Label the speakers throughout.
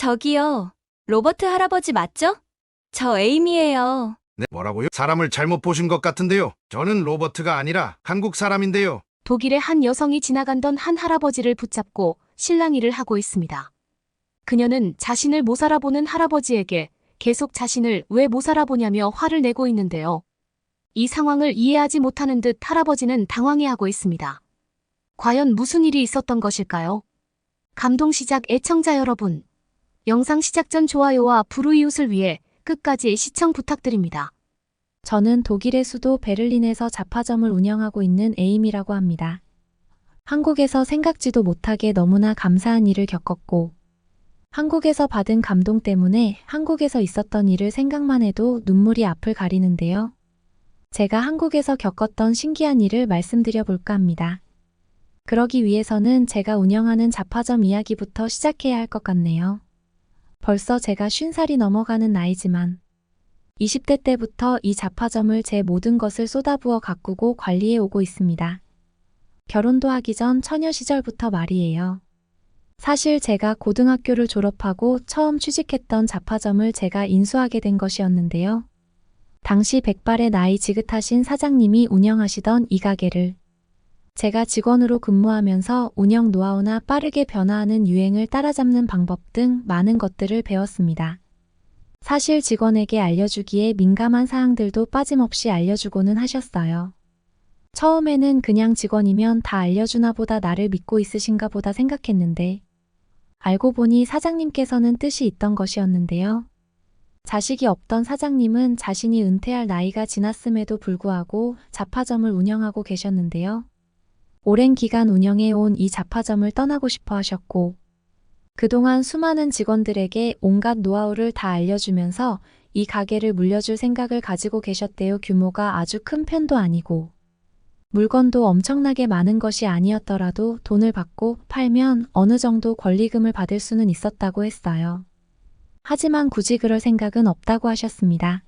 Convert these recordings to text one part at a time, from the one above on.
Speaker 1: 저기요. 로버트 할아버지 맞죠? 저 에이미예요.
Speaker 2: 네, 뭐라고요? 사람을 잘못 보신 것 같은데요. 저는 로버트가 아니라 한국 사람인데요.
Speaker 3: 독일의 한 여성이 지나간던 한 할아버지를 붙잡고 실랑이를 하고 있습니다. 그녀는 자신을 못 알아보는 할아버지에게 계속 자신을 왜 못 알아보냐며 화를 내고 있는데요. 이 상황을 이해하지 못하는 듯 할아버지는 당황해하고 있습니다. 과연 무슨 일이 있었던 것일까요? 감동 시작 애청자 여러분. 영상 시작 전 좋아요와 불우이웃을 위해 끝까지 시청 부탁드립니다.
Speaker 4: 저는 독일의 수도 베를린에서 잡화점을 운영하고 있는 에임이라고 합니다. 한국에서 생각지도 못하게 너무나 감사한 일을 겪었고, 한국에서 받은 감동 때문에 한국에서 있었던 일을 생각만 해도 눈물이 앞을 가리는데요. 제가 한국에서 겪었던 신기한 일을 말씀드려 볼까 합니다. 그러기 위해서는 제가 운영하는 잡화점 이야기부터 시작해야 할 것 같네요. 벌써 제가 50살이 넘어가는 나이지만 20대 때부터 이 잡화점을 제 모든 것을 쏟아부어 가꾸고 관리해 오고 있습니다. 결혼도 하기 전 처녀 시절부터 말이에요. 사실 제가 고등학교를 졸업하고 처음 취직했던 잡화점을 제가 인수하게 된 것이었는데요. 당시 백발의 나이 지긋하신 사장님이 운영하시던 이 가게를 제가 직원으로 근무하면서 운영 노하우나 빠르게 변화하는 유행을 따라잡는 방법 등 많은 것들을 배웠습니다. 사실 직원에게 알려주기에 민감한 사항들도 빠짐없이 알려주고는 하셨어요. 처음에는 그냥 직원이면 다 알려주나 보다 나를 믿고 있으신가 보다 생각했는데 알고 보니 사장님께서는 뜻이 있던 것이었는데요. 자식이 없던 사장님은 자신이 은퇴할 나이가 지났음에도 불구하고 잡화점을 운영하고 계셨는데요. 오랜 기간 운영해 온 이 잡화점을 떠나고 싶어 하셨고 그동안 수많은 직원들에게 온갖 노하우를 다 알려주면서 이 가게를 물려줄 생각을 가지고 계셨대요. 규모가 아주 큰 편도 아니고 물건도 엄청나게 많은 것이 아니었더라도 돈을 받고 팔면 어느 정도 권리금을 받을 수는 있었다고 했어요. 하지만 굳이 그럴 생각은 없다고 하셨습니다.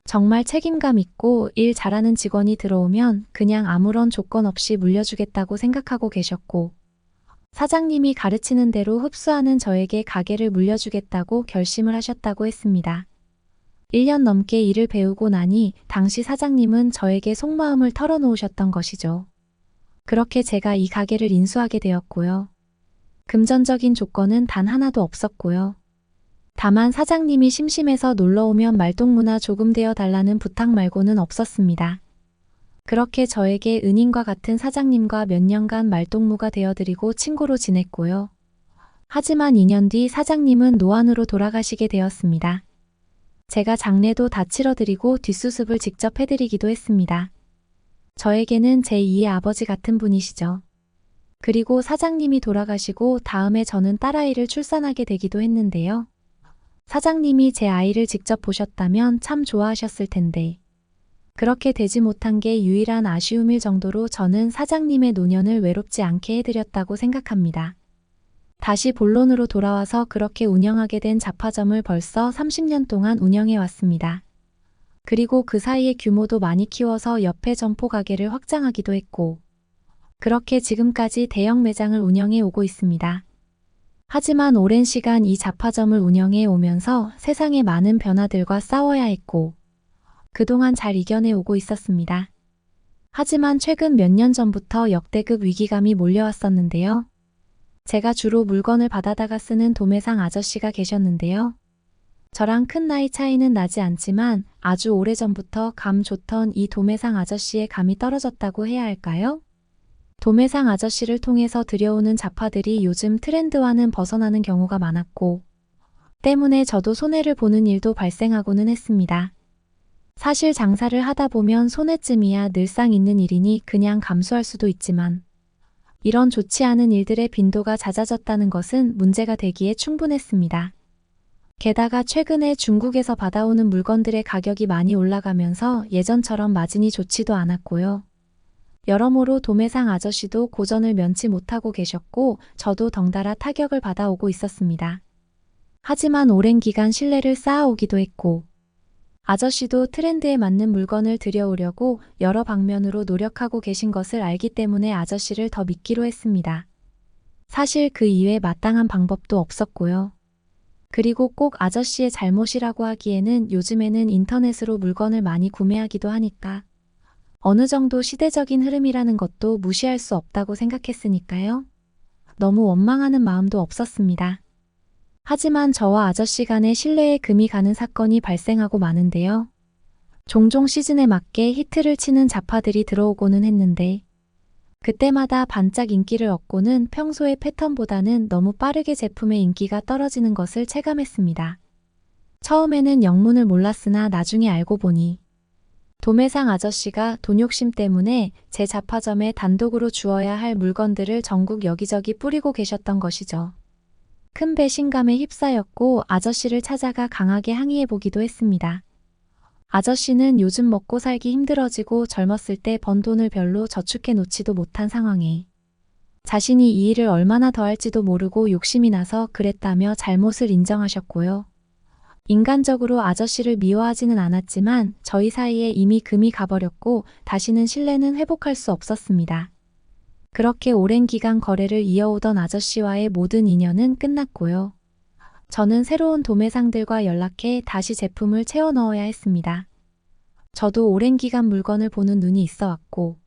Speaker 4: 정말 책임감 있고 일 잘하는 직원이 들어오면 그냥 아무런 조건 없이 물려주겠다고 생각하고 계셨고 사장님이 가르치는 대로 흡수하는 저에게 가게를 물려주겠다고 결심을 하셨다고 했습니다. 1년 넘게 일을 배우고 나니 당시 사장님은 저에게 속마음을 털어놓으셨던 것이죠. 그렇게 제가 이 가게를 인수하게 되었고요. 금전적인 조건은 단 하나도 없었고요. 다만 사장님이 심심해서 놀러오면 말동무나 조금 되어 달라는 부탁 말고는 없었습니다. 그렇게 저에게 은인과 같은 사장님과 몇 년간 말동무가 되어드리고 친구로 지냈고요. 하지만 2년 뒤 사장님은 노안으로 돌아가시게 되었습니다. 제가 장례도 다 치러드리고 뒷수습을 직접 해드리기도 했습니다. 저에게는 제2의 아버지 같은 분이시죠. 그리고 사장님이 돌아가시고 다음에 저는 딸아이를 출산하게 되기도 했는데요. 사장님이 제 아이를 직접 보셨다면 참 좋아하셨을 텐데 그렇게 되지 못한 게 유일한 아쉬움일 정도로 저는 사장님의 노년을 외롭지 않게 해드렸다고 생각합니다. 다시 본론으로 돌아와서 그렇게 운영하게 된 잡화점을 벌써 30년 동안 운영해 왔습니다. 그리고 그 사이에 규모도 많이 키워서 옆에 점포 가게를 확장하기도 했고 그렇게 지금까지 대형 매장을 운영해 오고 있습니다. 하지만 오랜 시간 이 잡화점을 운영해 오면서 세상의 많은 변화들과 싸워야 했고 그동안 잘 이겨내 오고 있었습니다. 하지만 최근 몇 년 전부터 역대급 위기감이 몰려왔었는데요. 제가 주로 물건을 받아다가 쓰는 도매상 아저씨가 계셨는데요. 저랑 큰 나이 차이는 나지 않지만 아주 오래전부터 감 좋던 이 도매상 아저씨의 감이 떨어졌다고 해야 할까요? 도매상 아저씨를 통해서 들여오는 잡화들이 요즘 트렌드와는 벗어나는 경우가 많았고 때문에 저도 손해를 보는 일도 발생하고는 했습니다. 사실 장사를 하다 보면 손해쯤이야 늘상 있는 일이니 그냥 감수할 수도 있지만 이런 좋지 않은 일들의 빈도가 잦아졌다는 것은 문제가 되기에 충분했습니다. 게다가 최근에 중국에서 받아오는 물건들의 가격이 많이 올라가면서 예전처럼 마진이 좋지도 않았고요. 여러모로 도매상 아저씨도 고전을 면치 못하고 계셨고 저도 덩달아 타격을 받아오고 있었습니다. 하지만 오랜 기간 신뢰를 쌓아오기도 했고 아저씨도 트렌드에 맞는 물건을 들여오려고 여러 방면으로 노력하고 계신 것을 알기 때문에 아저씨를 더 믿기로 했습니다. 사실 그 이외에 마땅한 방법도 없었고요. 그리고 꼭 아저씨의 잘못이라고 하기에는 요즘에는 인터넷으로 물건을 많이 구매하기도 하니까 어느 정도 시대적인 흐름이라는 것도 무시할 수 없다고 생각했으니까요. 너무 원망하는 마음도 없었습니다. 하지만 저와 아저씨 간의 신뢰에 금이 가는 사건이 발생하고 마는데요. 종종 시즌에 맞게 히트를 치는 잡화들이 들어오고는 했는데 그때마다 반짝 인기를 얻고는 평소의 패턴보다는 너무 빠르게 제품의 인기가 떨어지는 것을 체감했습니다. 처음에는 영문을 몰랐으나 나중에 알고 보니 도매상 아저씨가 돈 욕심 때문에 제 잡화점에 단독으로 주어야 할 물건들을 전국 여기저기 뿌리고 계셨던 것이죠. 큰 배신감에 휩싸였고 아저씨를 찾아가 강하게 항의해보기도 했습니다. 아저씨는 요즘 먹고 살기 힘들어지고 젊었을 때 번 돈을 별로 저축해 놓지도 못한 상황에 자신이 이 일을 얼마나 더 할지도 모르고 욕심이 나서 그랬다며 잘못을 인정하셨고요. 인간적으로 아저씨를 미워하지는 않았지만 저희 사이에 이미 금이 가버렸고 다시는 신뢰는 회복할 수 없었습니다. 그렇게 오랜 기간 거래를 이어오던 아저씨와의 모든 인연은 끝났고요. 저는 새로운 도매상들과 연락해 다시 제품을 채워 넣어야 했습니다. 저도 오랜 기간 물건을 보는 눈이 있어 왔고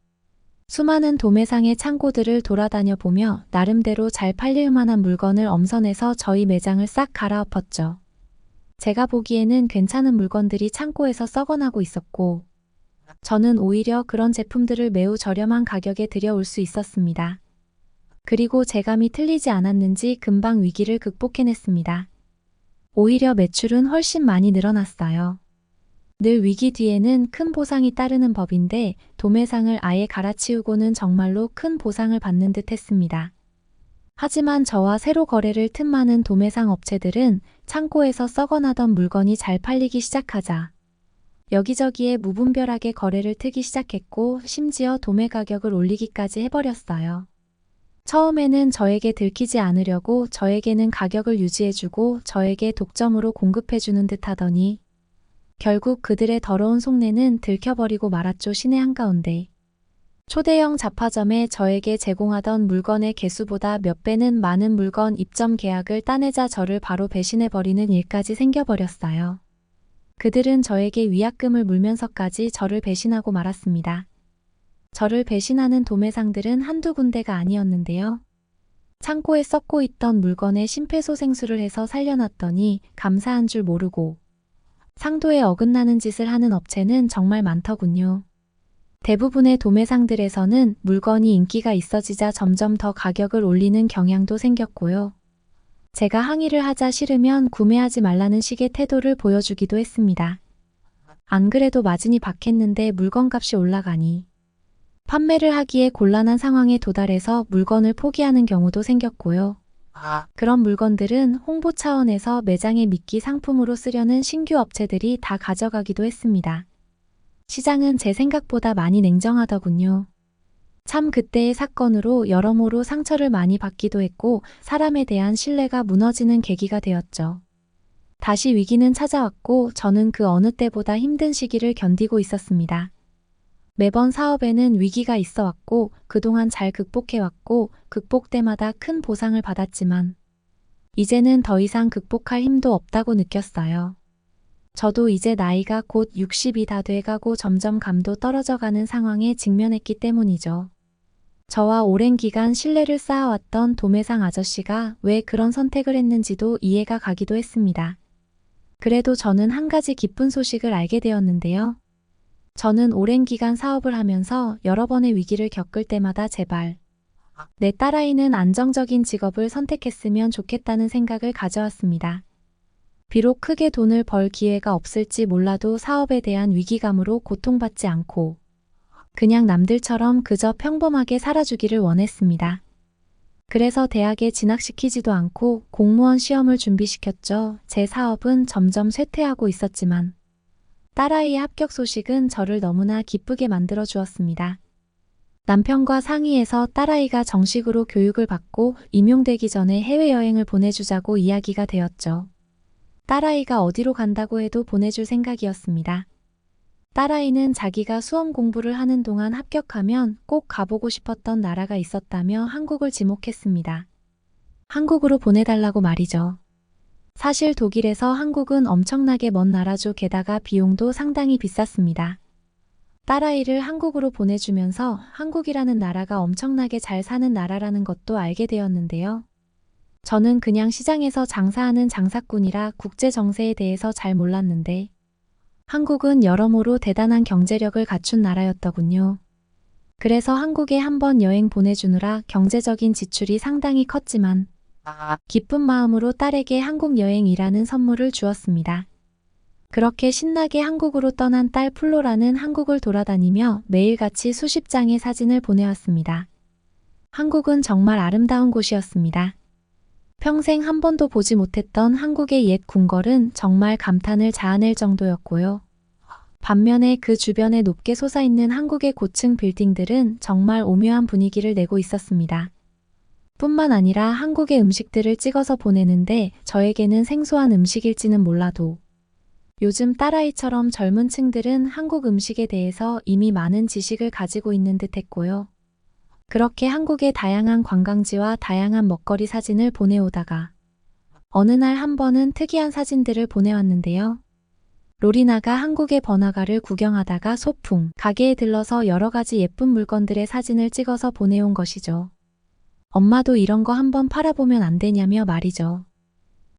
Speaker 4: 수많은 도매상의 창고들을 돌아다녀 보며 나름대로 잘 팔릴 만한 물건을 엄선해서 저희 매장을 싹 갈아엎었죠. 제가 보기에는 괜찮은 물건들이 창고에서 썩어나고 있었고 저는 오히려 그런 제품들을 매우 저렴한 가격에 들여올 수 있었습니다. 그리고 제 감이 틀리지 않았는지 금방 위기를 극복해냈습니다. 오히려 매출은 훨씬 많이 늘어났어요. 늘 위기 뒤에는 큰 보상이 따르는 법인데 도매상을 아예 갈아치우고는 정말로 큰 보상을 받는 듯 했습니다. 하지만 저와 새로 거래를 틈많은 도매상 업체들은 창고에서 썩어나던 물건이 잘 팔리기 시작하자 여기저기에 무분별하게 거래를 트기 시작했고 심지어 도매 가격을 올리기까지 해버렸어요. 처음에는 저에게 들키지 않으려고 저에게는 가격을 유지해주고 저에게 독점으로 공급해주는 듯 하더니 결국 그들의 더러운 속내는 들켜버리고 말았죠. 신의 한가운데. 초대형 잡화점에 저에게 제공하던 물건의 개수보다 몇 배는 많은 물건 입점 계약을 따내자 저를 바로 배신해버리는 일까지 생겨버렸어요. 그들은 저에게 위약금을 물면서까지 저를 배신하고 말았습니다. 저를 배신하는 도매상들은 한두 군데가 아니었는데요. 창고에 썩고 있던 물건에 심폐소생술을 해서 살려놨더니 감사한 줄 모르고 상도에 어긋나는 짓을 하는 업체는 정말 많더군요. 대부분의 도매상들에서는 물건이 인기가 있어지자 점점 더 가격을 올리는 경향도 생겼고요. 제가 항의를 하자 싫으면 구매하지 말라는 식의 태도를 보여주기도 했습니다. 안 그래도 마진이 박했는데 물건값이 올라가니 판매를 하기에 곤란한 상황에 도달해서 물건을 포기하는 경우도 생겼고요. 그런 물건들은 홍보 차원에서 매장의 미끼 상품으로 쓰려는 신규 업체들이 다 가져가기도 했습니다. 시장은 제 생각보다 많이 냉정하더군요. 참 그때의 사건으로 여러모로 상처를 많이 받기도 했고 사람에 대한 신뢰가 무너지는 계기가 되었죠. 다시 위기는 찾아왔고 저는 그 어느 때보다 힘든 시기를 견디고 있었습니다. 매번 사업에는 위기가 있어 왔고 그동안 잘 극복해왔고 극복 때마다 큰 보상을 받았지만 이제는 더 이상 극복할 힘도 없다고 느꼈어요. 저도 이제 나이가 곧 60이 다 돼가고 점점 감도 떨어져가는 상황에 직면했기 때문이죠. 저와 오랜 기간 신뢰를 쌓아왔던 도매상 아저씨가 왜 그런 선택을 했는지도 이해가 가기도 했습니다. 그래도 저는 한 가지 기쁜 소식을 알게 되었는데요. 저는 오랜 기간 사업을 하면서 여러 번의 위기를 겪을 때마다 제발 내 딸아이는 안정적인 직업을 선택했으면 좋겠다는 생각을 가져왔습니다. 비록 크게 돈을 벌 기회가 없을지 몰라도 사업에 대한 위기감으로 고통받지 않고 그냥 남들처럼 그저 평범하게 살아주기를 원했습니다. 그래서 대학에 진학시키지도 않고 공무원 시험을 준비시켰죠. 제 사업은 점점 쇠퇴하고 있었지만 딸아이의 합격 소식은 저를 너무나 기쁘게 만들어 주었습니다. 남편과 상의해서 딸아이가 정식으로 교육을 받고 임용되기 전에 해외여행을 보내주자고 이야기가 되었죠. 딸아이가 어디로 간다고 해도 보내줄 생각이었습니다. 딸아이는 자기가 수험 공부를 하는 동안 합격하면 꼭 가보고 싶었던 나라가 있었다며 한국을 지목했습니다. 한국으로 보내달라고 말이죠. 사실 독일에서 한국은 엄청나게 먼 나라죠. 게다가 비용도 상당히 비쌌습니다. 딸아이를 한국으로 보내주면서 한국이라는 나라가 엄청나게 잘 사는 나라라는 것도 알게 되었는데요. 저는 그냥 시장에서 장사하는 장사꾼이라 국제 정세에 대해서 잘 몰랐는데 한국은 여러모로 대단한 경제력을 갖춘 나라였더군요. 그래서 한국에 한번 여행 보내주느라 경제적인 지출이 상당히 컸지만 기쁜 마음으로 딸에게 한국 여행이라는 선물을 주었습니다. 그렇게 신나게 한국으로 떠난 딸 플로라는 한국을 돌아다니며 매일같이 수십 장의 사진을 보내왔습니다. 한국은 정말 아름다운 곳이었습니다. 평생 한 번도 보지 못했던 한국의 옛 궁궐은 정말 감탄을 자아낼 정도였고요. 반면에 그 주변에 높게 솟아있는 한국의 고층 빌딩들은 정말 오묘한 분위기를 내고 있었습니다. 뿐만 아니라 한국의 음식들을 찍어서 보내는데 저에게는 생소한 음식일지는 몰라도 요즘 딸아이처럼 젊은 층들은 한국 음식에 대해서 이미 많은 지식을 가지고 있는 듯 했고요. 그렇게 한국의 다양한 관광지와 다양한 먹거리 사진을 보내오다가 어느 날 한 번은 특이한 사진들을 보내왔는데요. 로리나가 한국의 번화가를 구경하다가 소풍 가게에 들러서 여러 가지 예쁜 물건들의 사진을 찍어서 보내온 것이죠. 엄마도 이런 거 한번 팔아보면 안 되냐며 말이죠.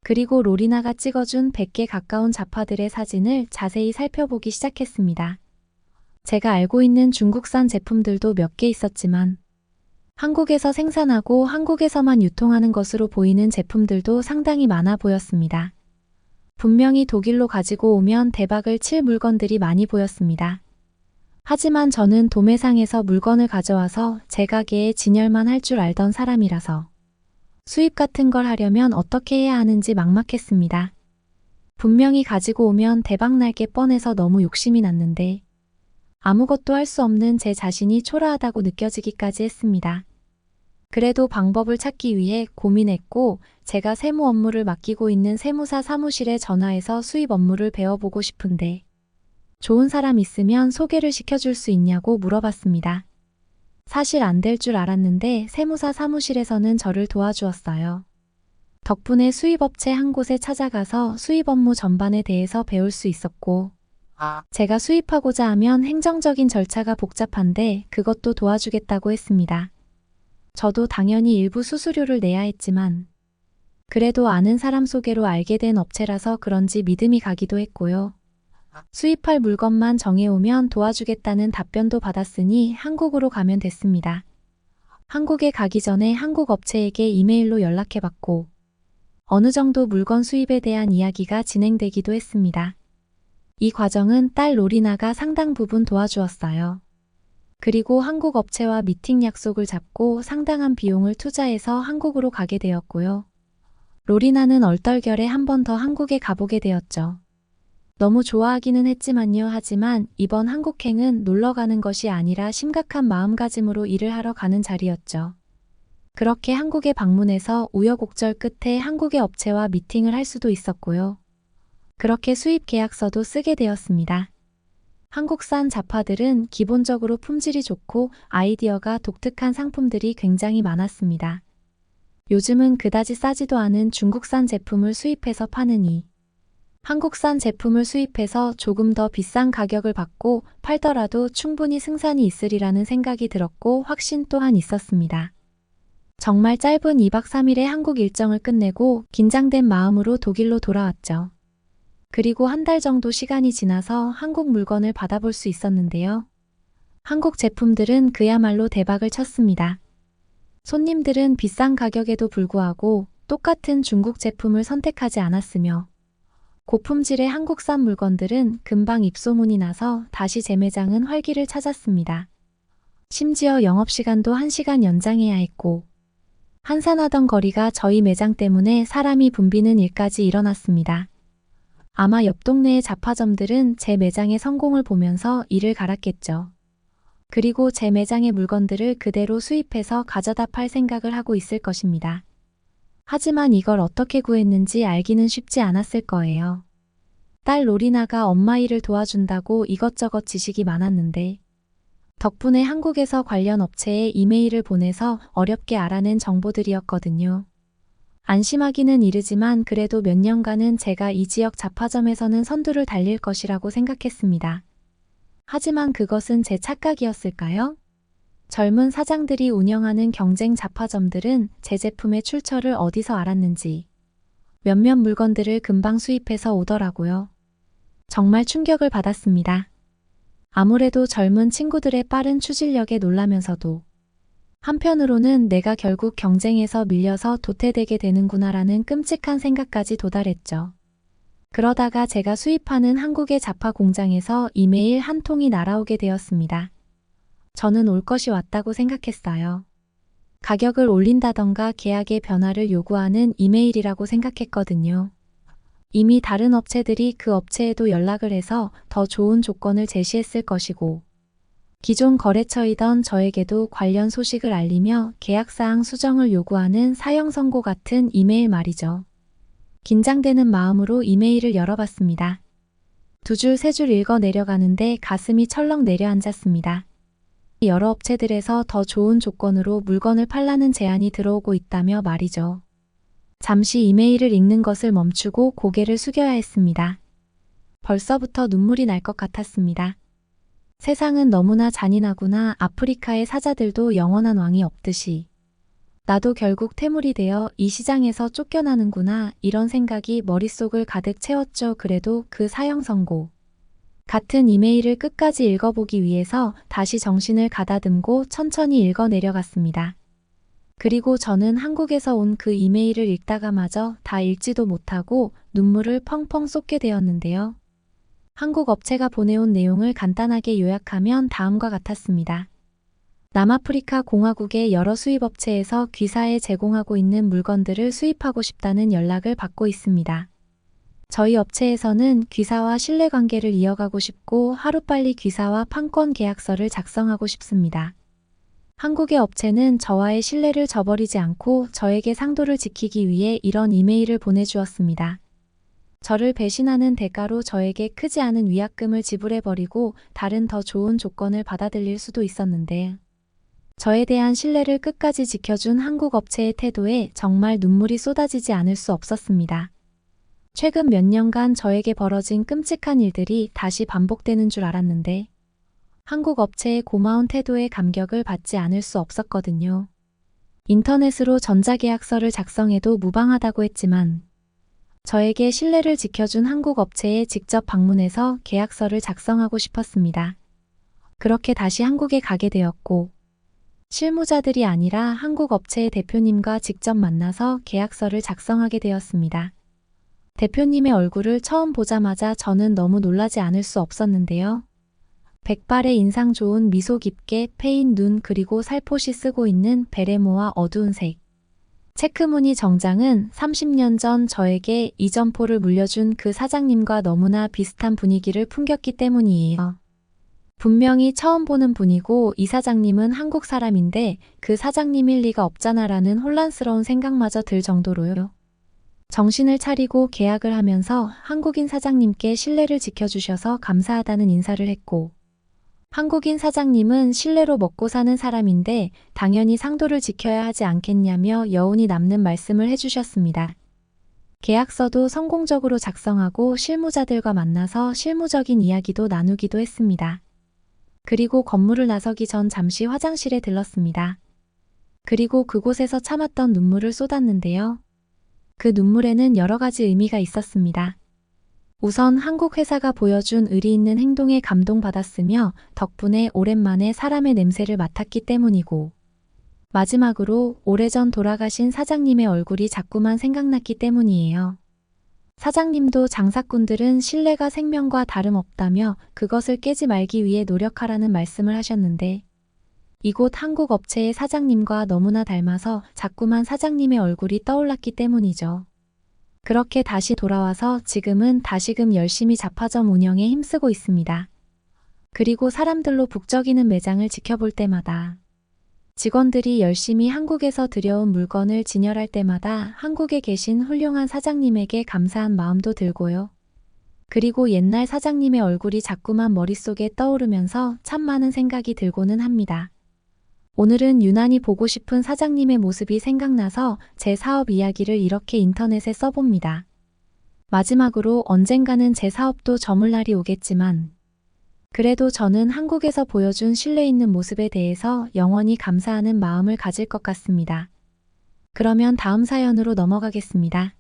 Speaker 4: 그리고 로리나가 찍어준 100개 가까운 잡화들의 사진을 자세히 살펴보기 시작했습니다. 제가 알고 있는 중국산 제품들도 몇 개 있었지만 한국에서 생산하고 한국에서만 유통하는 것으로 보이는 제품들도 상당히 많아 보였습니다. 분명히 독일로 가지고 오면 대박을 칠 물건들이 많이 보였습니다. 하지만 저는 도매상에서 물건을 가져와서 제 가게에 진열만 할 줄 알던 사람이라서 수입 같은 걸 하려면 어떻게 해야 하는지 막막했습니다. 분명히 가지고 오면 대박 날 게 뻔해서 너무 욕심이 났는데 아무것도 할 수 없는 제 자신이 초라하다고 느껴지기까지 했습니다. 그래도 방법을 찾기 위해 고민했고 제가 세무 업무를 맡기고 있는 세무사 사무실에 전화해서 수입 업무를 배워보고 싶은데 좋은 사람 있으면 소개를 시켜줄 수 있냐고 물어봤습니다. 사실 안 될 줄 알았는데 세무사 사무실에서는 저를 도와주었어요. 덕분에 수입업체 한 곳에 찾아가서 수입 업무 전반에 대해서 배울 수 있었고 제가 수입하고자 하면 행정적인 절차가 복잡한데 그것도 도와주겠다고 했습니다. 저도 당연히 일부 수수료를 내야 했지만 그래도 아는 사람 소개로 알게 된 업체라서 그런지 믿음이 가기도 했고요. 수입할 물건만 정해오면 도와주겠다는 답변도 받았으니 한국으로 가면 됐습니다. 한국에 가기 전에 한국 업체에게 이메일로 연락해봤고 어느 정도 물건 수입에 대한 이야기가 진행되기도 했습니다. 이 과정은 딸 로리나가 상당 부분 도와주었어요. 그리고 한국 업체와 미팅 약속을 잡고 상당한 비용을 투자해서 한국으로 가게 되었고요. 로리나는 얼떨결에 한 번 더 한국에 가보게 되었죠. 너무 좋아하기는 했지만요. 하지만 이번 한국행은 놀러 가는 것이 아니라 심각한 마음가짐으로 일을 하러 가는 자리였죠. 그렇게 한국에 방문해서 우여곡절 끝에 한국의 업체와 미팅을 할 수도 있었고요. 그렇게 수입 계약서도 쓰게 되었습니다. 한국산 잡화들은 기본적으로 품질이 좋고 아이디어가 독특한 상품들이 굉장히 많았습니다. 요즘은 그다지 싸지도 않은 중국산 제품을 수입해서 파느니 한국산 제품을 수입해서 조금 더 비싼 가격을 받고 팔더라도 충분히 승산이 있으리라는 생각이 들었고 확신 또한 있었습니다. 정말 짧은 2박 3일의 한국 일정을 끝내고 긴장된 마음으로 독일로 돌아왔죠. 그리고 한 달 정도 시간이 지나서 한국 물건을 받아볼 수 있었는데요. 한국 제품들은 그야말로 대박을 쳤습니다. 손님들은 비싼 가격에도 불구하고 똑같은 중국 제품을 선택하지 않았으며 고품질의 한국산 물건들은 금방 입소문이 나서 다시 제 매장은 활기를 찾았습니다. 심지어 영업시간도 1시간 연장해야 했고 한산하던 거리가 저희 매장 때문에 사람이 붐비는 일까지 일어났습니다. 아마 옆 동네의 잡화점들은 제 매장의 성공을 보면서 이를 갈았겠죠. 그리고 제 매장의 물건들을 그대로 수입해서 가져다 팔 생각을 하고 있을 것입니다. 하지만 이걸 어떻게 구했는지 알기는 쉽지 않았을 거예요. 딸 로리나가 엄마 일을 도와준다고 이것저것 지식이 많았는데 덕분에 한국에서 관련 업체에 이메일을 보내서 어렵게 알아낸 정보들이었거든요. 안심하기는 이르지만 그래도 몇 년간은 제가 이 지역 잡화점에서는 선두를 달릴 것이라고 생각했습니다. 하지만 그것은 제 착각이었을까요? 젊은 사장들이 운영하는 경쟁 잡화점들은 제 제품의 출처를 어디서 알았는지 몇몇 물건들을 금방 수입해서 오더라고요. 정말 충격을 받았습니다. 아무래도 젊은 친구들의 빠른 추진력에 놀라면서도 한편으로는 내가 결국 경쟁에서 밀려서 도태되게 되는구나라는 끔찍한 생각까지 도달했죠. 그러다가 제가 수입하는 한국의 잡화 공장에서 이메일 한 통이 날아오게 되었습니다. 저는 올 것이 왔다고 생각했어요. 가격을 올린다던가 계약의 변화를 요구하는 이메일이라고 생각했거든요. 이미 다른 업체들이 그 업체에도 연락을 해서 더 좋은 조건을 제시했을 것이고, 기존 거래처이던 저에게도 관련 소식을 알리며 계약사항 수정을 요구하는 사형 선고 같은 이메일 말이죠. 긴장되는 마음으로 이메일을 열어봤습니다. 두 줄, 세 줄 읽어 내려가는데 가슴이 철렁 내려앉았습니다. 여러 업체들에서 더 좋은 조건으로 물건을 팔라는 제안이 들어오고 있다며 말이죠. 잠시 이메일을 읽는 것을 멈추고 고개를 숙여야 했습니다. 벌써부터 눈물이 날 것 같았습니다. 세상은 너무나 잔인하구나. 아프리카의 사자들도 영원한 왕이 없듯이 나도 결국 태물이 되어 이 시장에서 쫓겨나는구나. 이런 생각이 머릿속을 가득 채웠죠. 그래도 그 사형 선고 같은 이메일을 끝까지 읽어보기 위해서 다시 정신을 가다듬고 천천히 읽어 내려갔습니다. 그리고 저는 한국에서 온 그 이메일을 읽다가마저 다 읽지도 못하고 눈물을 펑펑 쏟게 되었는데요. 한국 업체가 보내온 내용을 간단하게 요약하면 다음과 같았습니다. 남아프리카 공화국의 여러 수입업체에서 귀사에 제공하고 있는 물건들을 수입하고 싶다는 연락을 받고 있습니다. 저희 업체에서는 귀사와 신뢰관계를 이어가고 싶고 하루빨리 귀사와 판권 계약서를 작성하고 싶습니다. 한국의 업체는 저와의 신뢰를 저버리지 않고 저에게 상도를 지키기 위해 이런 이메일을 보내주었습니다. 저를 배신하는 대가로 저에게 크지 않은 위약금을 지불해버리고 다른 더 좋은 조건을 받아들일 수도 있었는데 저에 대한 신뢰를 끝까지 지켜준 한국 업체의 태도에 정말 눈물이 쏟아지지 않을 수 없었습니다. 최근 몇 년간 저에게 벌어진 끔찍한 일들이 다시 반복되는 줄 알았는데 한국 업체의 고마운 태도에 감격을 받지 않을 수 없었거든요. 인터넷으로 전자계약서를 작성해도 무방하다고 했지만 저에게 신뢰를 지켜준 한국 업체에 직접 방문해서 계약서를 작성하고 싶었습니다. 그렇게 다시 한국에 가게 되었고 실무자들이 아니라 한국 업체의 대표님과 직접 만나서 계약서를 작성하게 되었습니다. 대표님의 얼굴을 처음 보자마자 저는 너무 놀라지 않을 수 없었는데요. 백발의 인상 좋은 미소 깊게 패인 눈 그리고 살포시 쓰고 있는 베레모와 어두운 색. 체크무늬 정장은 30년 전 저에게 이 점포를 물려준 그 사장님과 너무나 비슷한 분위기를 풍겼기 때문이에요. 분명히 처음 보는 분이고 이 사장님은 한국 사람인데 그 사장님일 리가 없잖아라는 혼란스러운 생각마저 들 정도로요. 정신을 차리고 계약을 하면서 한국인 사장님께 신뢰를 지켜주셔서 감사하다는 인사를 했고 한국인 사장님은 신뢰로 먹고 사는 사람인데 당연히 상도를 지켜야 하지 않겠냐며 여운이 남는 말씀을 해주셨습니다. 계약서도 성공적으로 작성하고 실무자들과 만나서 실무적인 이야기도 나누기도 했습니다. 그리고 건물을 나서기 전 잠시 화장실에 들렀습니다. 그리고 그곳에서 참았던 눈물을 쏟았는데요. 그 눈물에는 여러 가지 의미가 있었습니다. 우선 한국 회사가 보여준 의리 있는 행동에 감동받았으며 덕분에 오랜만에 사람의 냄새를 맡았기 때문이고 마지막으로 오래전 돌아가신 사장님의 얼굴이 자꾸만 생각났기 때문이에요. 사장님도 장사꾼들은 신뢰가 생명과 다름없다며 그것을 깨지 말기 위해 노력하라는 말씀을 하셨는데 이곳 한국 업체의 사장님과 너무나 닮아서 자꾸만 사장님의 얼굴이 떠올랐기 때문이죠. 그렇게 다시 돌아와서 지금은 다시금 열심히 잡화점 운영에 힘쓰고 있습니다. 그리고 사람들로 북적이는 매장을 지켜볼 때마다 직원들이 열심히 한국에서 들여온 물건을 진열할 때마다 한국에 계신 훌륭한 사장님에게 감사한 마음도 들고요. 그리고 옛날 사장님의 얼굴이 자꾸만 머릿속에 떠오르면서 참 많은 생각이 들고는 합니다. 오늘은 유난히 보고 싶은 사장님의 모습이 생각나서 제 사업 이야기를 이렇게 인터넷에 써봅니다. 마지막으로 언젠가는 제 사업도 저물 날이 오겠지만 그래도 저는 한국에서 보여준 신뢰 있는 모습에 대해서 영원히 감사하는 마음을 가질 것 같습니다. 그러면 다음 사연으로 넘어가겠습니다.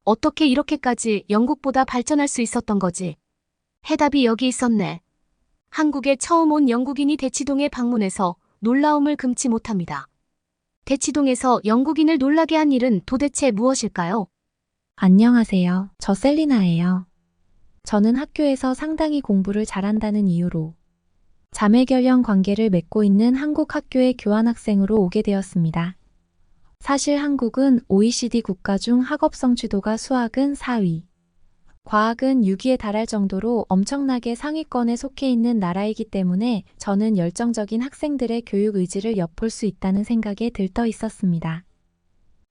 Speaker 3: 어떻게 이렇게까지 영국보다 발전할 수 있었던 거지? 해답이 여기 있었네. 한국에 처음 온 영국인이 대치동에 방문해서 놀라움을 금치 못합니다. 대치동에서 영국인을 놀라게 한 일은 도대체 무엇일까요?
Speaker 4: 안녕하세요. 저 셀리나예요. 저는 학교에서 상당히 공부를 잘한다는 이유로 자매결연 관계를 맺고 있는 한국 학교의 교환학생으로 오게 되었습니다. 사실 한국은 OECD 국가 중 학업 성취도가 수학은 4위, 과학은 6위에 달할 정도로 엄청나게 상위권에 속해 있는 나라이기 때문에 저는 열정적인 학생들의 교육 의지를 엿볼 수 있다는 생각에 들떠 있었습니다.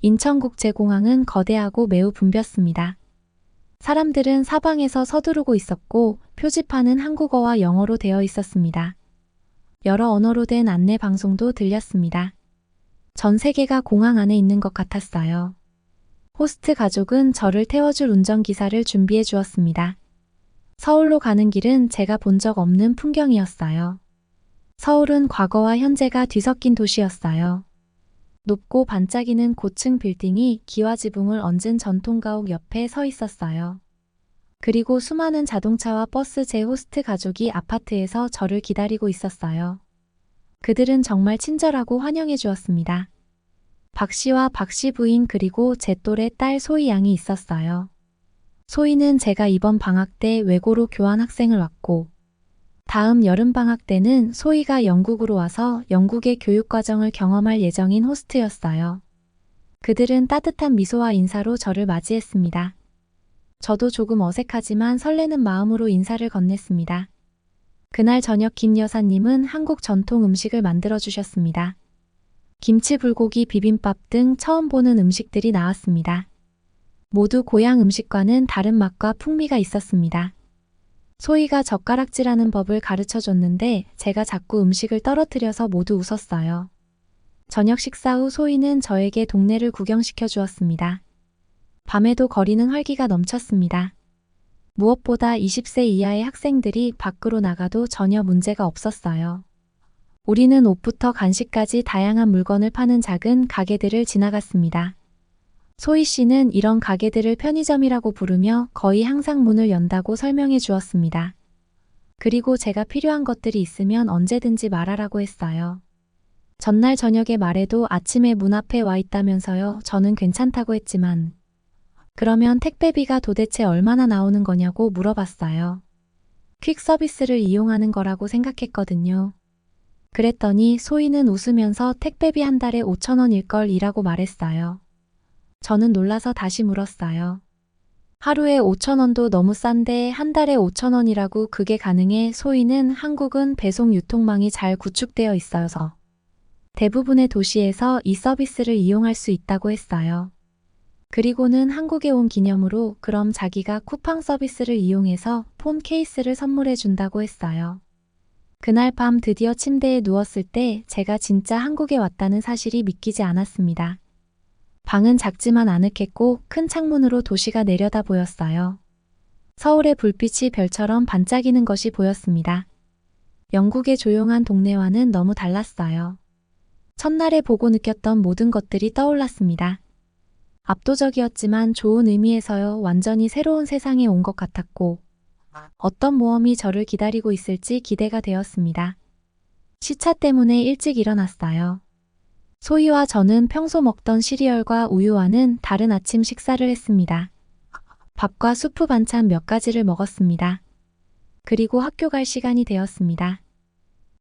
Speaker 4: 인천국제공항은 거대하고 매우 붐볐습니다. 사람들은 사방에서 서두르고 있었고 표지판은 한국어와 영어로 되어 있었습니다. 여러 언어로 된 안내 방송도 들렸습니다. 전 세계가 공항 안에 있는 것 같았어요. 호스트 가족은 저를 태워줄 운전기사를 준비해 주었습니다. 서울로 가는 길은 제가 본 적 없는 풍경이었어요. 서울은 과거와 현재가 뒤섞인 도시였어요. 높고 반짝이는 고층 빌딩이 기와지붕을 얹은 전통가옥 옆에 서 있었어요. 그리고 수많은 자동차와 버스 제 호스트 가족이 아파트에서 저를 기다리고 있었어요. 그들은 정말 친절하고 환영해 주었습니다. 박 씨와 박 씨 부인 그리고 제 또래 딸 소희 양이 있었어요. 소희는 제가 이번 방학 때 외고로 교환 학생을 왔고 다음 여름방학 때는 소희가 영국으로 와서 영국의 교육과정을 경험할 예정인 호스트였어요. 그들은 따뜻한 미소와 인사로 저를 맞이했습니다. 저도 조금 어색하지만 설레는 마음으로 인사를 건넸습니다. 그날 저녁 김 여사님은 한국 전통 음식을 만들어 주셨습니다. 김치 불고기 비빔밥 등 처음 보는 음식들이 나왔습니다. 모두 고향 음식과는 다른 맛과 풍미가 있었습니다. 소희가 젓가락질하는 법을 가르쳐 줬는데 제가 자꾸 음식을 떨어뜨려서 모두 웃었어요. 저녁 식사 후 소희는 저에게 동네를 구경시켜 주었습니다. 밤에도 거리는 활기가 넘쳤습니다. 무엇보다 20세 이하의 학생들이 밖으로 나가도 전혀 문제가 없었어요. 우리는 옷부터 간식까지 다양한 물건을 파는 작은 가게들을 지나갔습니다. 소희 씨는 이런 가게들을 편의점이라고 부르며 거의 항상 문을 연다고 설명해 주었습니다. 그리고 제가 필요한 것들이 있으면 언제든지 말하라고 했어요. 전날 저녁에 말해도 아침에 문 앞에 와 있다면서요. 저는 괜찮다고 했지만 그러면 택배비가 도대체 얼마나 나오는 거냐고 물어봤어요. 퀵 서비스를 이용하는 거라고 생각했거든요. 그랬더니 소희는 웃으면서 택배비 한 달에 5,000원일걸 이라고 말했어요. 저는 놀라서 다시 물었어요. 하루에 5,000원도 너무 싼데 한 달에 5,000원이라고 그게 가능해? 소희는 한국은 배송 유통망이 잘 구축되어 있어서 대부분의 도시에서 이 서비스를 이용할 수 있다고 했어요. 그리고는 한국에 온 기념으로 그럼 자기가 쿠팡 서비스를 이용해서 폰 케이스를 선물해 준다고 했어요. 그날 밤 드디어 침대에 누웠을 때 제가 진짜 한국에 왔다는 사실이 믿기지 않았습니다. 방은 작지만 아늑했고 큰 창문으로 도시가 내려다 보였어요. 서울의 불빛이 별처럼 반짝이는 것이 보였습니다. 영국의 조용한 동네와는 너무 달랐어요. 첫날에 보고 느꼈던 모든 것들이 떠올랐습니다. 압도적이었지만 좋은 의미에서요. 완전히 새로운 세상에 온 것 같았고 어떤 모험이 저를 기다리고 있을지 기대가 되었습니다. 시차 때문에 일찍 일어났어요. 소희와 저는 평소 먹던 시리얼과 우유와는 다른 아침 식사를 했습니다. 밥과 수프 반찬 몇 가지를 먹었습니다. 그리고 학교 갈 시간이 되었습니다.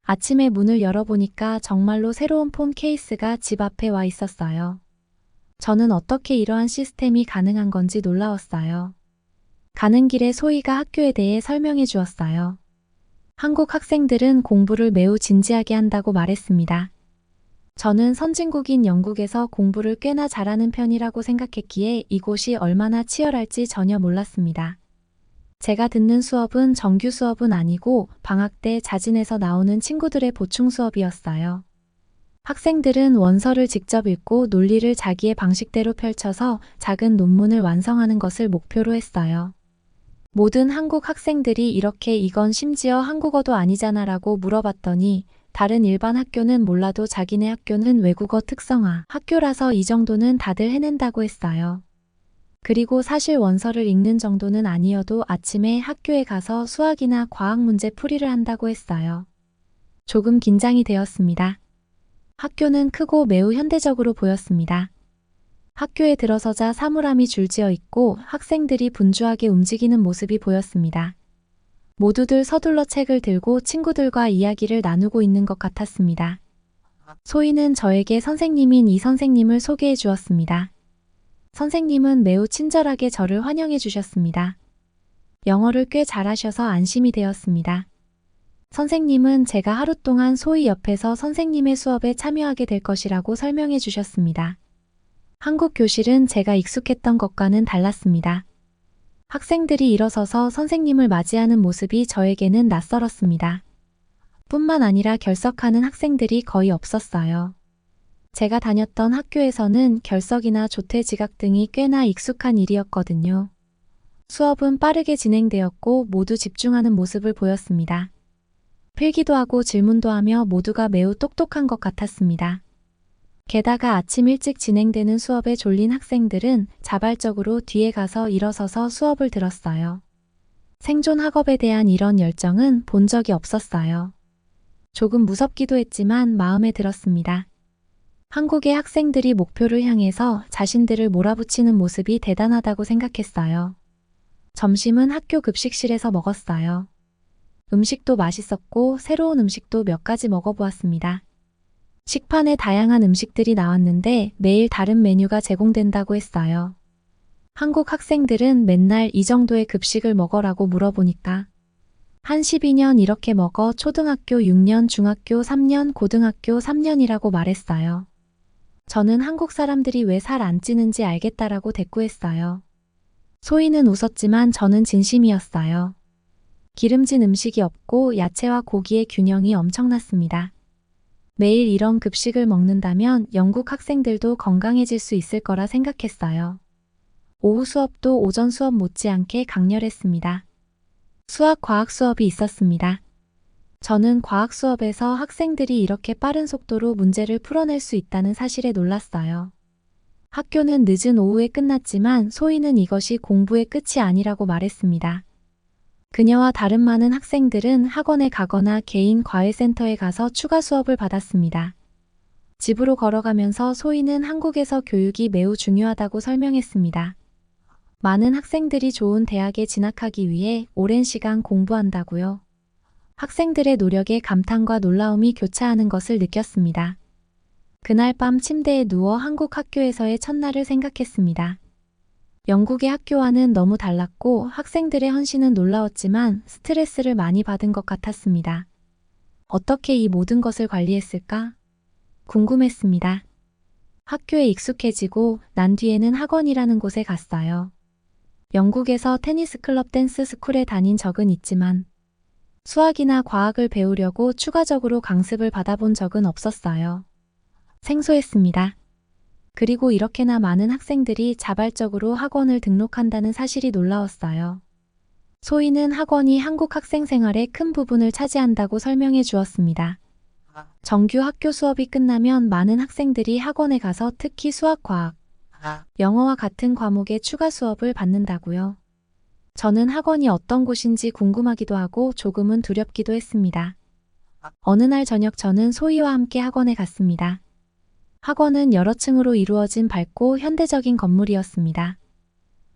Speaker 4: 아침에 문을 열어보니까 정말로 새로운 폰 케이스가 집 앞에 와 있었어요. 저는 어떻게 이러한 시스템이 가능한 건지 놀라웠어요. 가는 길에 소희가 학교에 대해 설명해 주었어요. 한국 학생들은 공부를 매우 진지하게 한다고 말했습니다. 저는 선진국인 영국에서 공부를 꽤나 잘하는 편이라고 생각했기에 이곳이 얼마나 치열할지 전혀 몰랐습니다. 제가 듣는 수업은 정규 수업은 아니고 방학 때 자진해서 나오는 친구들의 보충 수업이었어요. 학생들은 원서를 직접 읽고 논리를 자기의 방식대로 펼쳐서 작은 논문을 완성하는 것을 목표로 했어요. 모든 한국 학생들이 이렇게 이건 심지어 한국어도 아니잖아라고 물어봤더니 다른 일반 학교는 몰라도 자기네 학교는 외국어 특성화 학교라서 이 정도는 다들 해낸다고 했어요. 그리고 사실 원서를 읽는 정도는 아니어도 아침에 학교에 가서 수학이나 과학 문제 풀이를 한다고 했어요. 조금 긴장이 되었습니다. 학교는 크고 매우 현대적으로 보였습니다. 학교에 들어서자 사물함이 줄지어 있고 학생들이 분주하게 움직이는 모습이 보였습니다. 모두들 서둘러 책을 들고 친구들과 이야기를 나누고 있는 것 같았습니다. 소희는 저에게 선생님인 이 선생님을 소개해 주었습니다. 선생님은 매우 친절하게 저를 환영해 주셨습니다. 영어를 꽤 잘하셔서 안심이 되었습니다. 선생님은 제가 하루 동안 소희 옆에서 선생님의 수업에 참여하게 될 것이라고 설명해 주셨습니다. 한국 교실은 제가 익숙했던 것과는 달랐습니다. 학생들이 일어서서 선생님을 맞이하는 모습이 저에게는 낯설었습니다. 뿐만 아니라 결석하는 학생들이 거의 없었어요. 제가 다녔던 학교에서는 결석이나 조퇴 지각 등이 꽤나 익숙한 일이었거든요. 수업은 빠르게 진행되었고 모두 집중하는 모습을 보였습니다. 필기도 하고 질문도 하며 모두가 매우 똑똑한 것 같았습니다. 게다가 아침 일찍 진행되는 수업에 졸린 학생들은 자발적으로 뒤에 가서 일어서서 수업을 들었어요. 생존 학업에 대한 이런 열정은 본 적이 없었어요. 조금 무섭기도 했지만 마음에 들었습니다. 한국의 학생들이 목표를 향해서 자신들을 몰아붙이는 모습이 대단하다고 생각했어요. 점심은 학교 급식실에서 먹었어요. 음식도 맛있었고 새로운 음식도 몇 가지 먹어보았습니다. 식판에 다양한 음식들이 나왔는데 매일 다른 메뉴가 제공된다고 했어요. 한국 학생들은 맨날 이 정도의 급식을 먹어라고 물어보니까 한 12년 이렇게 먹어 초등학교 6년, 중학교 3년, 고등학교 3년이라고 말했어요. 저는 한국 사람들이 왜 살 안 찌는지 알겠다라고 대꾸했어요. 소희는 웃었지만 저는 진심이었어요. 기름진 음식이 없고 야채와 고기의 균형이 엄청났습니다. 매일 이런 급식을 먹는다면 영국 학생들도 건강해질 수 있을 거라 생각했어요. 오후 수업도 오전 수업 못지않게 강렬했습니다. 수학, 과학 수업이 있었습니다. 저는 과학 수업에서 학생들이 이렇게 빠른 속도로 문제를 풀어낼 수 있다는 사실에 놀랐어요. 학교는 늦은 오후에 끝났지만 소희는 이것이 공부의 끝이 아니라고 말했습니다. 그녀와 다른 많은 학생들은 학원에 가거나 개인 과외센터에 가서 추가 수업을 받았습니다. 집으로 걸어가면서 소희는 한국에서 교육이 매우 중요하다고 설명했습니다. 많은 학생들이 좋은 대학에 진학하기 위해 오랜 시간 공부한다고요. 학생들의 노력에 감탄과 놀라움이 교차하는 것을 느꼈습니다. 그날 밤 침대에 누워 한국 학교에서의 첫날을 생각했습니다. 영국의 학교와는 너무 달랐고 학생들의 헌신은 놀라웠지만 스트레스를 많이 받은 것 같았습니다. 어떻게 이 모든 것을 관리했을까? 궁금했습니다. 학교에 익숙해지고 난 뒤에는 학원이라는 곳에 갔어요. 영국에서 테니스 클럽 댄스 스쿨에 다닌 적은 있지만 수학이나 과학을 배우려고 추가적으로 강습을 받아본 적은 없었어요. 생소했습니다. 그리고 이렇게나 많은 학생들이 자발적으로 학원을 등록한다는 사실이 놀라웠어요. 소희는 학원이 한국 학생 생활의 큰 부분을 차지한다고 설명해 주었습니다. 정규 학교 수업이 끝나면 많은 학생들이 학원에 가서 특히 수학, 과학, 영어와 같은 과목의 추가 수업을 받는다고요. 저는 학원이 어떤 곳인지 궁금하기도 하고 조금은 두렵기도 했습니다. 어느 날 저녁 저는 소희와 함께 학원에 갔습니다. 학원은 여러 층으로 이루어진 밝고 현대적인 건물이었습니다.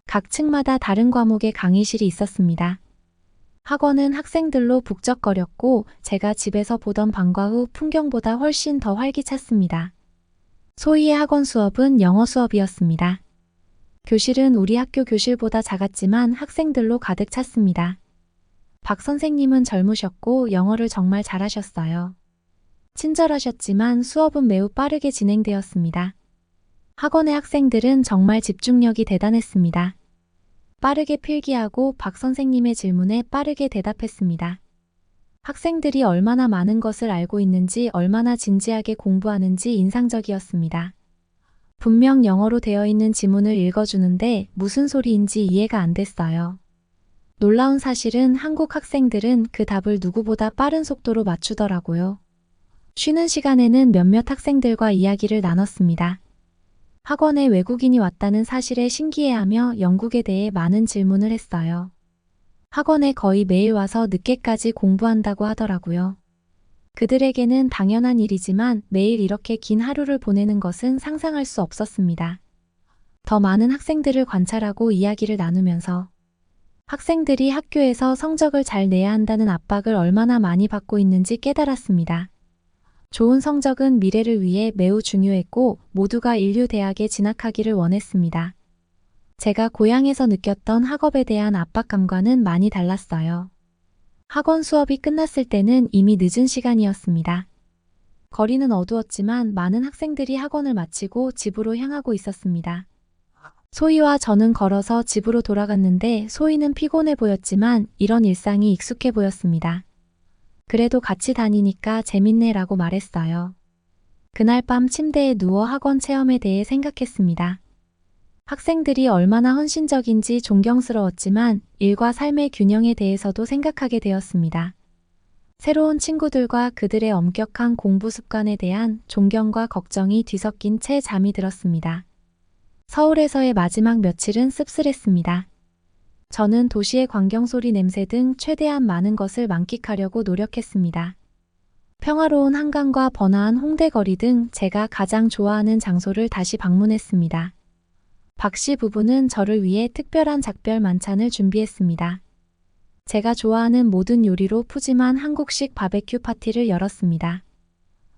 Speaker 4: 각 층마다 다른 과목의 강의실이 있었습니다. 학원은 학생들로 북적거렸고 제가 집에서 보던 방과 후 풍경보다 훨씬 더 활기찼습니다. 소희의 학원 수업은 영어 수업이었습니다. 교실은 우리 학교 교실보다 작았지만 학생들로 가득 찼습니다. 박 선생님은 젊으셨고 영어를 정말 잘하셨어요. 친절하셨지만 수업은 매우 빠르게 진행되었습니다. 학원의 학생들은 정말 집중력이 대단했습니다. 빠르게 필기하고 박 선생님의 질문에 빠르게 대답했습니다. 학생들이 얼마나 많은 것을 알고 있는지, 얼마나 진지하게 공부하는지 인상적이었습니다. 분명 영어로 되어 있는 지문을 읽어주는데 무슨 소리인지 이해가 안 됐어요. 놀라운 사실은 한국 학생들은 그 답을 누구보다 빠른 속도로 맞추더라고요. 쉬는 시간에는 몇몇 학생들과 이야기를 나눴습니다. 학원에 외국인이 왔다는 사실에 신기해하며 영국에 대해 많은 질문을 했어요. 학원에 거의 매일 와서 늦게까지 공부한다고 하더라고요. 그들에게는 당연한 일이지만 매일 이렇게 긴 하루를 보내는 것은 상상할 수 없었습니다. 더 많은 학생들을 관찰하고 이야기를 나누면서 학생들이 학교에서 성적을 잘 내야 한다는 압박을 얼마나 많이 받고 있는지 깨달았습니다. 좋은 성적은 미래를 위해 매우 중요했고 모두가 인류대학에 진학하기를 원했습니다. 제가 고향에서 느꼈던 학업에 대한 압박감과는 많이 달랐어요. 학원 수업이 끝났을 때는 이미 늦은 시간이었습니다. 거리는 어두웠지만 많은 학생들이 학원을 마치고 집으로 향하고 있었습니다. 소희와 저는 걸어서 집으로 돌아갔는데 소희는 피곤해 보였지만 이런 일상이 익숙해 보였습니다. 그래도 같이 다니니까 재밌네라고 말했어요. 그날 밤 침대에 누워 학원 체험에 대해 생각했습니다. 학생들이 얼마나 헌신적인지 존경스러웠지만 일과 삶의 균형에 대해서도 생각하게 되었습니다. 새로운 친구들과 그들의 엄격한 공부 습관에 대한 존경과 걱정이 뒤섞인 채 잠이 들었습니다. 서울에서의 마지막 며칠은 씁쓸했습니다. 저는 도시의 광경소리, 냄새 등 최대한 많은 것을 만끽하려고 노력했습니다. 평화로운 한강과 번화한 홍대 거리 등 제가 가장 좋아하는 장소를 다시 방문했습니다. 박씨 부부는 저를 위해 특별한 작별 만찬을 준비했습니다. 제가 좋아하는 모든 요리로 푸짐한 한국식 바베큐 파티를 열었습니다.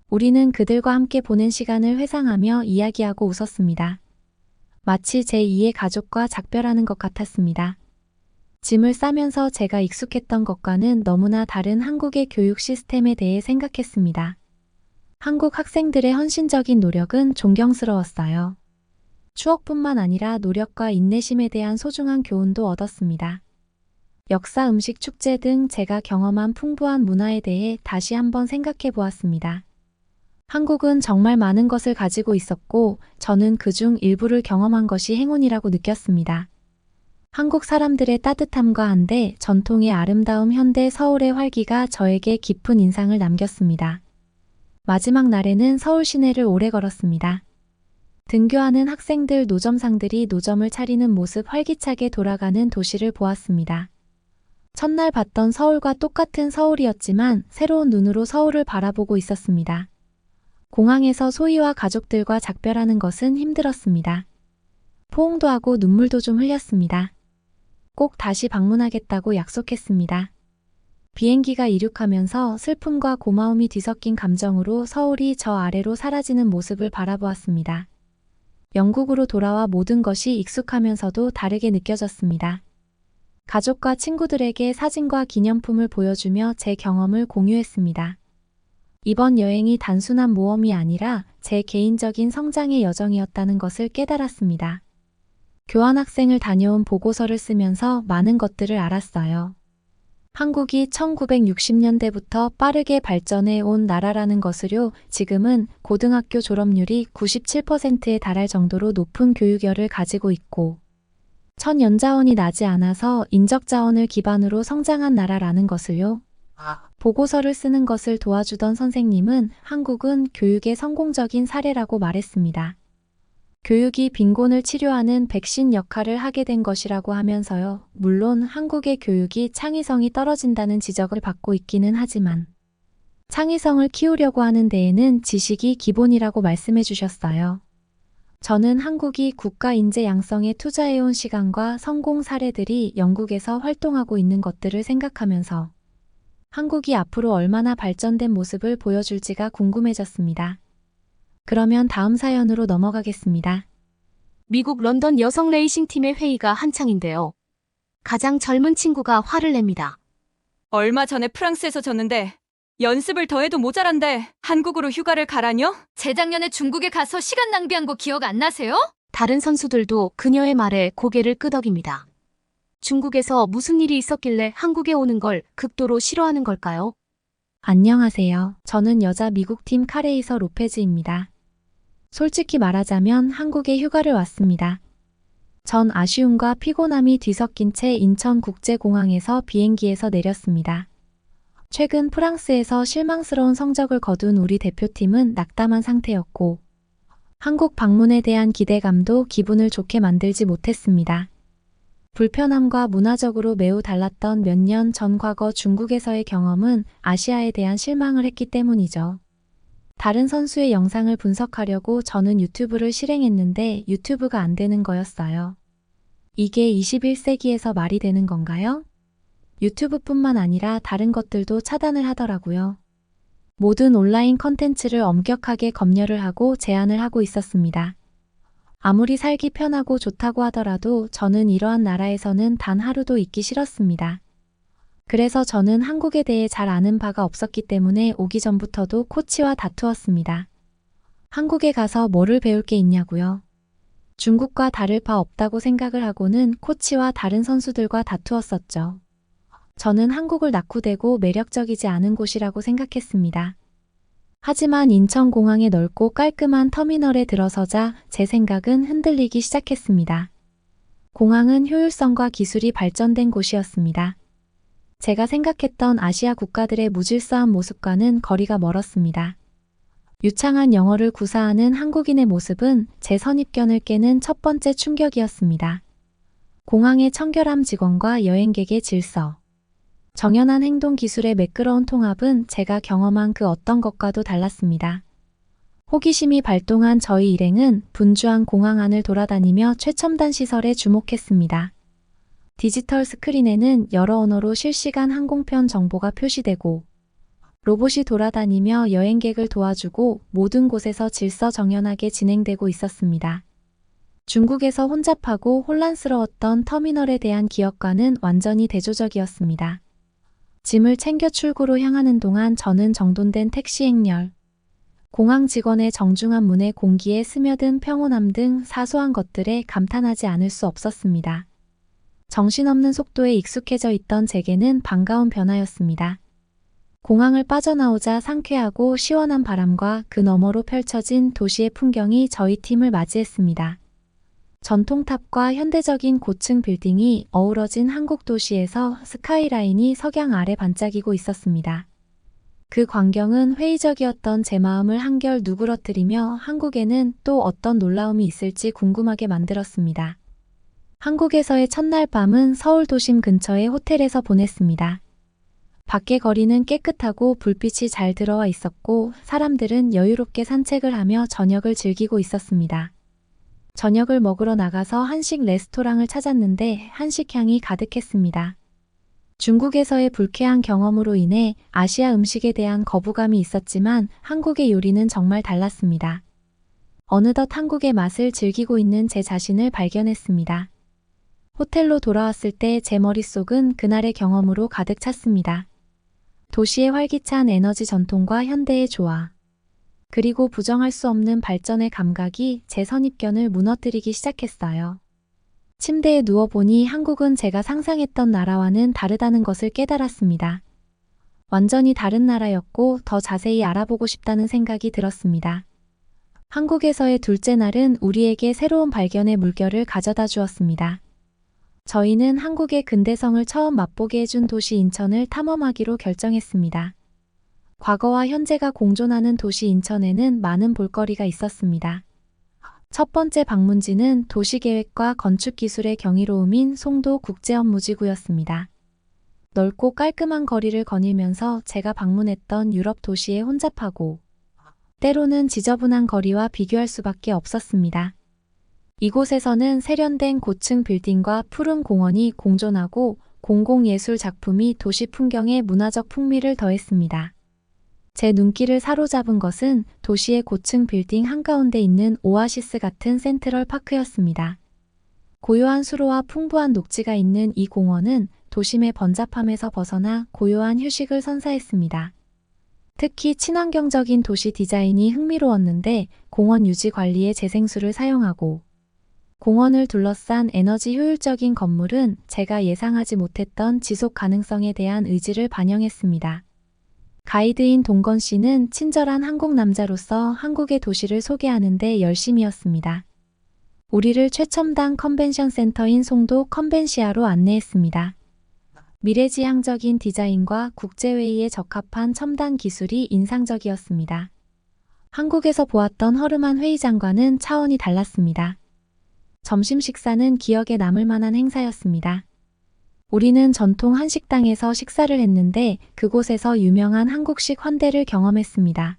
Speaker 4: 우리는 그들과 함께 보낸 시간을 회상하며 이야기하고 웃었습니다. 마치 제2의 가족과 작별하는 것 같았습니다. 짐을 싸면서 제가 익숙했던 것과는 너무나 다른 한국의 교육 시스템에 대해 생각했습니다. 한국 학생들의 헌신적인 노력은 존경스러웠어요. 추억뿐만 아니라 노력과 인내심에 대한 소중한 교훈도 얻었습니다. 역사, 음식, 축제 등 제가 경험한 풍부한 문화에 대해 다시 한번 생각해 보았습니다. 한국은 정말 많은 것을 가지고 있었고 저는 그중 일부를 경험한 것이 행운이라고 느꼈습니다. 한국 사람들의 따뜻함과 한데 전통의 아름다움, 현대 서울의 활기가 저에게 깊은 인상을 남겼습니다. 마지막 날에는 서울 시내를 오래 걸었습니다. 등교하는 학생들, 노점상들이 노점을 차리는 모습, 활기차게 돌아가는 도시를 보았습니다. 첫날 봤던 서울과 똑같은 서울이었지만 새로운 눈으로 서울을 바라보고 있었습니다. 공항에서 소희와 가족들과 작별하는 것은 힘들었습니다. 포옹도 하고 눈물도 좀 흘렸습니다. 꼭 다시 방문하겠다고 약속했습니다. 비행기가 이륙하면서 슬픔과 고마움이 뒤섞인 감정으로 서울이 저 아래로 사라지는 모습을 바라보았습니다. 영국으로 돌아와 모든 것이 익숙하면서도 다르게 느껴졌습니다. 가족과 친구들에게 사진과 기념품을 보여주며 제 경험을 공유했습니다. 이번 여행이 단순한 모험이 아니라 제 개인적인 성장의 여정이었다는 것을 깨달았습니다. 교환학생을 다녀온 보고서를 쓰면서 많은 것들을 알았어요. 한국이 1960년대부터 빠르게 발전해 온 나라라는 것을요. 지금은 고등학교 졸업률이 97%에 달할 정도로 높은 교육열을 가지고 있고 천연자원이 나지 않아서 인적자원을 기반으로 성장한 나라라는 것을요. 보고서를 쓰는 것을 도와주던 선생님은 한국은 교육의 성공적인 사례라고 말했습니다. 교육이 빈곤을 치료하는 백신 역할을 하게 된 것이라고 하면서요. 물론 한국의 교육이 창의성이 떨어진다는 지적을 받고 있기는 하지만 창의성을 키우려고 하는 데에는 지식이 기본이라고 말씀해 주셨어요. 저는 한국이 국가 인재 양성에 투자해온 시간과 성공 사례들이 영국에서 활동하고 있는 것들을 생각하면서 한국이 앞으로 얼마나 발전된 모습을 보여줄지가 궁금해졌습니다. 그러면 다음 사연으로 넘어가겠습니다.
Speaker 3: 미국 런던 여성 레이싱 팀의 회의가 한창인데요. 가장 젊은 친구가 화를 냅니다.
Speaker 1: 얼마 전에 프랑스에서 졌는데 연습을 더 해도 모자란데 한국으로 휴가를 가라뇨?
Speaker 5: 재작년에 중국에 가서 시간 낭비한 거 기억 안 나세요?
Speaker 3: 다른 선수들도 그녀의 말에 고개를 끄덕입니다. 중국에서 무슨 일이 있었길래 한국에 오는 걸 극도로 싫어하는 걸까요?
Speaker 4: 안녕하세요. 저는 여자 미국팀 카레이서 로페즈입니다. 솔직히 말하자면 한국에 휴가를 왔습니다. 전 아쉬움과 피곤함이 뒤섞인 채 인천국제공항에서 비행기에서 내렸습니다. 최근 프랑스에서 실망스러운 성적을 거둔 우리 대표팀은 낙담한 상태였고, 한국 방문에 대한 기대감도 기분을 좋게 만들지 못했습니다. 불편함과 문화적으로 매우 달랐던 몇 년 전 과거 중국에서의 경험은 아시아에 대한 실망을 했기 때문이죠. 다른 선수의 영상을 분석하려고 저는 유튜브를 실행했는데 유튜브가 안 되는 거였어요. 이게 21세기에서 말이 되는 건가요? 유튜브뿐만 아니라 다른 것들도 차단을 하더라고요. 모든 온라인 컨텐츠를 엄격하게 검열을 하고 제한을 하고 있었습니다. 아무리 살기 편하고 좋다고 하더라도 저는 이러한 나라에서는 단 하루도 있기 싫었습니다. 그래서 저는 한국에 대해 잘 아는 바가 없었기 때문에 오기 전부터도 코치와 다투었습니다. 한국에 가서 뭐를 배울 게 있냐고요? 중국과 다를 바 없다고 생각을 하고는 코치와 다른 선수들과 다투었었죠. 저는 한국을 낙후되고 매력적이지 않은 곳이라고 생각했습니다. 하지만 인천공항의 넓고 깔끔한 터미널에 들어서자 제 생각은 흔들리기 시작했습니다. 공항은 효율성과 기술이 발전된 곳이었습니다. 제가 생각했던 아시아 국가들의 무질서한 모습과는 거리가 멀었습니다. 유창한 영어를 구사하는 한국인의 모습은 제 선입견을 깨는 첫 번째 충격이었습니다. 공항의 청결함 직원과 여행객의 질서. 정연한 행동 기술의 매끄러운 통합은 제가 경험한 그 어떤 것과도 달랐습니다. 호기심이 발동한 저희 일행은 분주한 공항 안을 돌아다니며 최첨단 시설에 주목했습니다. 디지털 스크린에는 여러 언어로 실시간 항공편 정보가 표시되고 로봇이 돌아다니며 여행객을 도와주고 모든 곳에서 질서정연하게 진행되고 있었습니다. 중국에서 혼잡하고 혼란스러웠던 터미널에 대한 기억과는 완전히 대조적이었습니다. 짐을 챙겨 출구로 향하는 동안 저는 정돈된 택시 행렬, 공항 직원의 정중한 문의 공기에 스며든 평온함 등 사소한 것들에 감탄하지 않을 수 없었습니다. 정신없는 속도에 익숙해져 있던 제게는 반가운 변화였습니다. 공항을 빠져나오자 상쾌하고 시원한 바람과 그 너머로 펼쳐진 도시의 풍경이 저희 팀을 맞이했습니다. 전통탑과 현대적인 고층 빌딩이 어우러진 한국 도시에서 스카이라인이 석양 아래 반짝이고 있었습니다. 그 광경은 회의적이었던 제 마음을 한결 누그러뜨리며 한국에는 또 어떤 놀라움이 있을지 궁금하게 만들었습니다. 한국에서의 첫날 밤은 서울 도심 근처의 호텔에서 보냈습니다. 밖의 거리는 깨끗하고 불빛이 잘 들어와 있었고 사람들은 여유롭게 산책을 하며 저녁을 즐기고 있었습니다. 저녁을 먹으러 나가서 한식 레스토랑을 찾았는데 한식향이 가득했습니다. 중국에서의 불쾌한 경험으로 인해 아시아 음식에 대한 거부감이 있었지만 한국의 요리는 정말 달랐습니다. 어느덧 한국의 맛을 즐기고 있는 제 자신을 발견했습니다. 호텔로 돌아왔을 때 제 머릿속은 그날의 경험으로 가득 찼습니다. 도시의 활기찬 에너지 전통과 현대의 조화. 그리고 부정할 수 없는 발전의 감각이 제 선입견을 무너뜨리기 시작했어요. 침대에 누워보니 한국은 제가 상상했던 나라와는 다르다는 것을 깨달았습니다. 완전히 다른 나라였고 더 자세히 알아보고 싶다는 생각이 들었습니다. 한국에서의 둘째 날은 우리에게 새로운 발견의 물결을 가져다 주었습니다. 저희는 한국의 근대성을 처음 맛보게 해준 도시 인천을 탐험하기로 결정했습니다. 과거와 현재가 공존하는 도시 인천에는 많은 볼거리가 있었습니다. 첫 번째 방문지는 도시계획과 건축기술의 경이로움인 송도 국제업무지구였습니다. 넓고 깔끔한 거리를 거닐면서 제가 방문했던 유럽 도시의 혼잡하고 때로는 지저분한 거리와 비교할 수밖에 없었습니다. 이곳에서는 세련된 고층 빌딩과 푸른 공원이 공존하고 공공예술 작품이 도시 풍경에 문화적 풍미를 더했습니다. 제 눈길을 사로잡은 것은 도시의 고층 빌딩 한가운데 있는 오아시스 같은 센트럴 파크였습니다. 고요한 수로와 풍부한 녹지가 있는 이 공원은 도심의 번잡함에서 벗어나 고요한 휴식을 선사했습니다. 특히 친환경적인 도시 디자인이 흥미로웠는데 공원 유지 관리에 재생수를 사용하고 공원을 둘러싼 에너지 효율적인 건물은 제가 예상하지 못했던 지속 가능성에 대한 의지를 반영했습니다. 가이드인 동건 씨는 친절한 한국 남자로서 한국의 도시를 소개하는데 열심이었습니다. 우리를 최첨단 컨벤션 센터인 송도 컨벤시아로 안내했습니다. 미래지향적인 디자인과 국제회의에 적합한 첨단 기술이 인상적이었습니다. 한국에서 보았던 허름한 회의장과는 차원이 달랐습니다. 점심 식사는 기억에 남을 만한 행사였습니다. 우리는 전통 한식당에서 식사를 했는데 그곳에서 유명한 한국식 환대를 경험했습니다.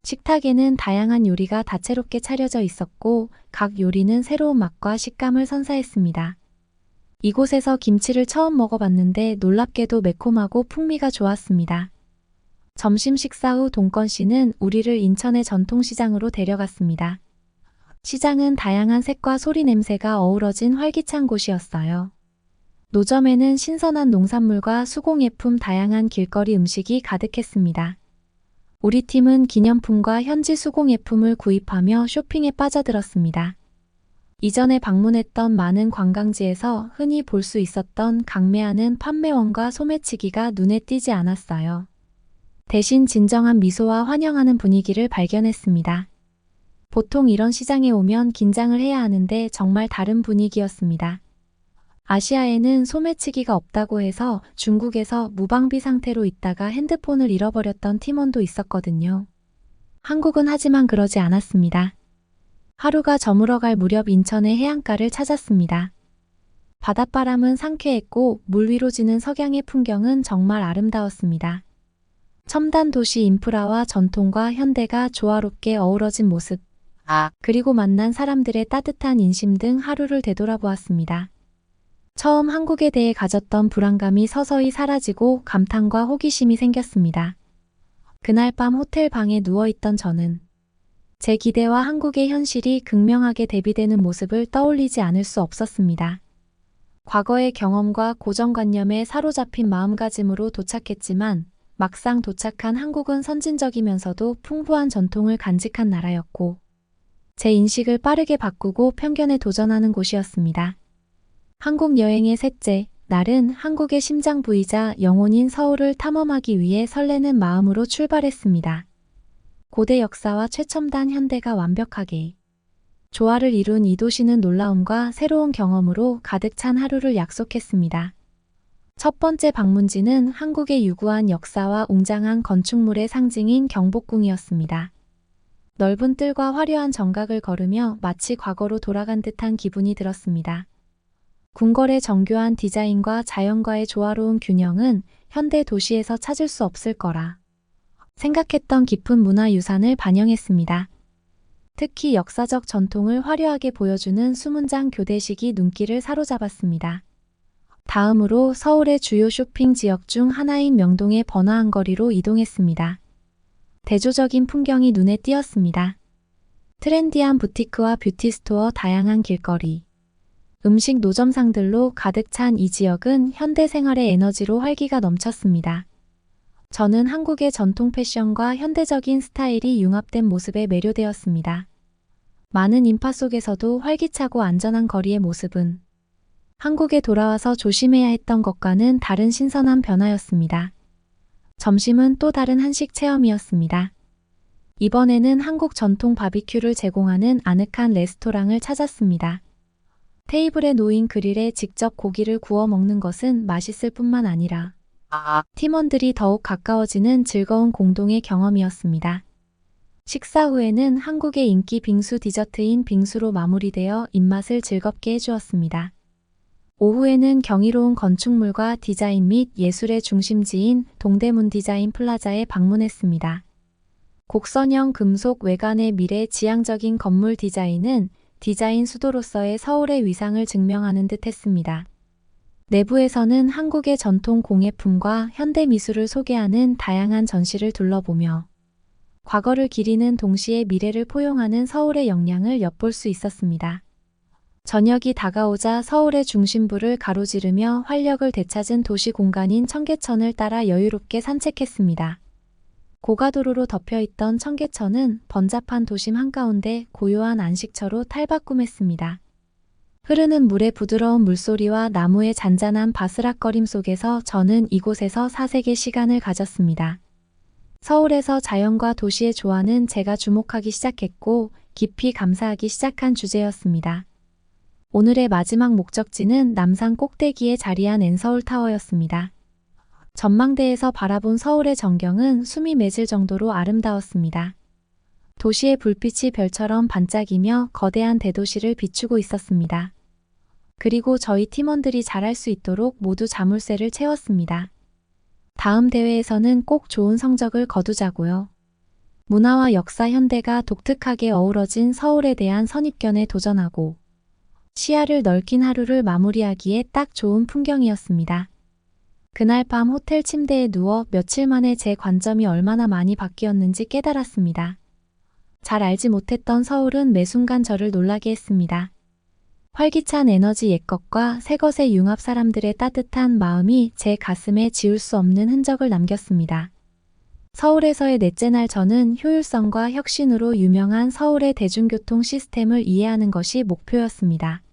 Speaker 4: 식탁에는 다양한 요리가 다채롭게 차려져 있었고 각 요리는 새로운 맛과 식감을 선사했습니다. 이곳에서 김치를 처음 먹어봤는데 놀랍게도 매콤하고 풍미가 좋았습니다. 점심 식사 후 동건 씨는 우리를 인천의 전통시장으로 데려갔습니다. 시장은 다양한 색과 소리 냄새가 어우러진 활기찬 곳이었어요. 노점에는 신선한 농산물과 수공예품, 다양한 길거리 음식이 가득했습니다. 우리 팀은 기념품과 현지 수공예품을 구입하며 쇼핑에 빠져들었습니다. 이전에 방문했던 많은 관광지에서 흔히 볼 수 있었던 강매하는 판매원과 소매치기가 눈에 띄지 않았어요. 대신 진정한 미소와 환영하는 분위기를 발견했습니다. 보통 이런 시장에 오면 긴장을 해야 하는데 정말 다른 분위기였습니다. 아시아에는 소매치기가 없다고 해서 중국에서 무방비 상태로 있다가 핸드폰을 잃어버렸던 팀원도 있었거든요. 한국은 하지만 그러지 않았습니다. 하루가 저물어갈 무렵 인천의 해안가를 찾았습니다. 바닷바람은 상쾌했고 물 위로 지는 석양의 풍경은 정말 아름다웠습니다. 첨단 도시 인프라와 전통과 현대가 조화롭게 어우러진 모습, 그리고 만난 사람들의 따뜻한 인심 등 하루를 되돌아보았습니다. 처음 한국에 대해 가졌던 불안감이 서서히 사라지고 감탄과 호기심이 생겼습니다. 그날 밤 호텔 방에 누워있던 저는 제 기대와 한국의 현실이 극명하게 대비되는 모습을 떠올리지 않을 수 없었습니다. 과거의 경험과 고정관념에 사로잡힌 마음가짐으로 도착했지만 막상 도착한 한국은 선진적이면서도 풍부한 전통을 간직한 나라였고 제 인식을 빠르게 바꾸고 편견에 도전하는 곳이었습니다. 한국 여행의 셋째 날은 한국의 심장부이자 영혼인 서울을 탐험하기 위해 설레는 마음으로 출발했습니다. 고대 역사와 최첨단 현대가 완벽하게 조화를 이룬 이 도시는 놀라움과 새로운 경험으로 가득 찬 하루를 약속했습니다. 첫 번째 방문지는 한국의 유구한 역사와 웅장한 건축물의 상징인 경복궁이었습니다. 넓은 뜰과 화려한 정각을 걸으며 마치 과거로 돌아간 듯한 기분이 들었습니다. 궁궐의 정교한 디자인과 자연과의 조화로운 균형은 현대 도시에서 찾을 수 없을 거라 생각했던 깊은 문화유산을 반영했습니다. 특히 역사적 전통을 화려하게 보여주는 수문장 교대식이 눈길을 사로잡았습니다. 다음으로 서울의 주요 쇼핑 지역 중 하나인 명동의 번화한 거리로 이동했습니다. 대조적인 풍경이 눈에 띄었습니다. 트렌디한 부티크와 뷰티스토어, 다양한 길거리, 음식 노점상들로 가득 찬 이 지역은 현대 생활의 에너지로 활기가 넘쳤습니다. 저는 한국의 전통 패션과 현대적인 스타일이 융합된 모습에 매료되었습니다. 많은 인파 속에서도 활기차고 안전한 거리의 모습은 한국에 돌아와서 조심해야 했던 것과는 다른 신선한 변화였습니다. 점심은 또 다른 한식 체험이었습니다. 이번에는 한국 전통 바비큐를 제공하는 아늑한 레스토랑을 찾았습니다. 테이블에 놓인 그릴에 직접 고기를 구워 먹는 것은 맛있을 뿐만 아니라 팀원들이 더욱 가까워지는 즐거운 공동의 경험이었습니다. 식사 후에는 한국의 인기 빙수 디저트인 빙수로 마무리되어 입맛을 즐겁게 해주었습니다. 오후에는 경이로운 건축물과 디자인 및 예술의 중심지인 동대문 디자인 플라자에 방문했습니다. 곡선형 금속 외관의 미래지향적인 건물 디자인은 디자인 수도로서의 서울의 위상을 증명하는 듯 했습니다. 내부에서는 한국의 전통 공예품과 현대 미술을 소개하는 다양한 전시를 둘러보며 과거를 기리는 동시에 미래를 포용하는 서울의 역량을 엿볼 수 있었습니다. 저녁이 다가오자 서울의 중심부를 가로지르며 활력을 되찾은 도시 공간인 청계천을 따라 여유롭게 산책했습니다. 고가도로로 덮여있던 청계천은 번잡한 도심 한가운데 고요한 안식처로 탈바꿈했습니다. 흐르는 물의 부드러운 물소리와 나무의 잔잔한 바스락거림 속에서 저는 이곳에서 사색의 시간을 가졌습니다. 서울에서 자연과 도시의 조화는 제가 주목하기 시작했고 깊이 감사하기 시작한 주제였습니다. 오늘의 마지막 목적지는 남산 꼭대기에 자리한 엔서울타워였습니다. 전망대에서 바라본 서울의 전경은 숨이 맺을 정도로 아름다웠습니다. 도시의 불빛이 별처럼 반짝이며 거대한 대도시를 비추고 있었습니다. 그리고 저희 팀원들이 잘할 수 있도록 모두 자물쇠를 채웠습니다. 다음 대회에서는 꼭 좋은 성적을 거두자고요. 문화와 역사 현대가 독특하게 어우러진 서울에 대한 선입견에 도전하고 시야를 넓힌 하루를 마무리하기에 딱 좋은 풍경이었습니다. 그날 밤 호텔 침대에 누워 며칠 만에 제 관점이 얼마나 많이 바뀌었는지 깨달았습니다. 잘 알지 못했던 서울은 매 순간 저를 놀라게 했습니다. 활기찬 에너지 옛것과 새것의 융합, 사람들의 따뜻한 마음이 제 가슴에 지울 수 없는 흔적을 남겼습니다. 서울에서의 넷째 날 저는 효율성과 혁신으로 유명한 서울의 대중교통 시스템을 이해하는 것이 목표였습니다.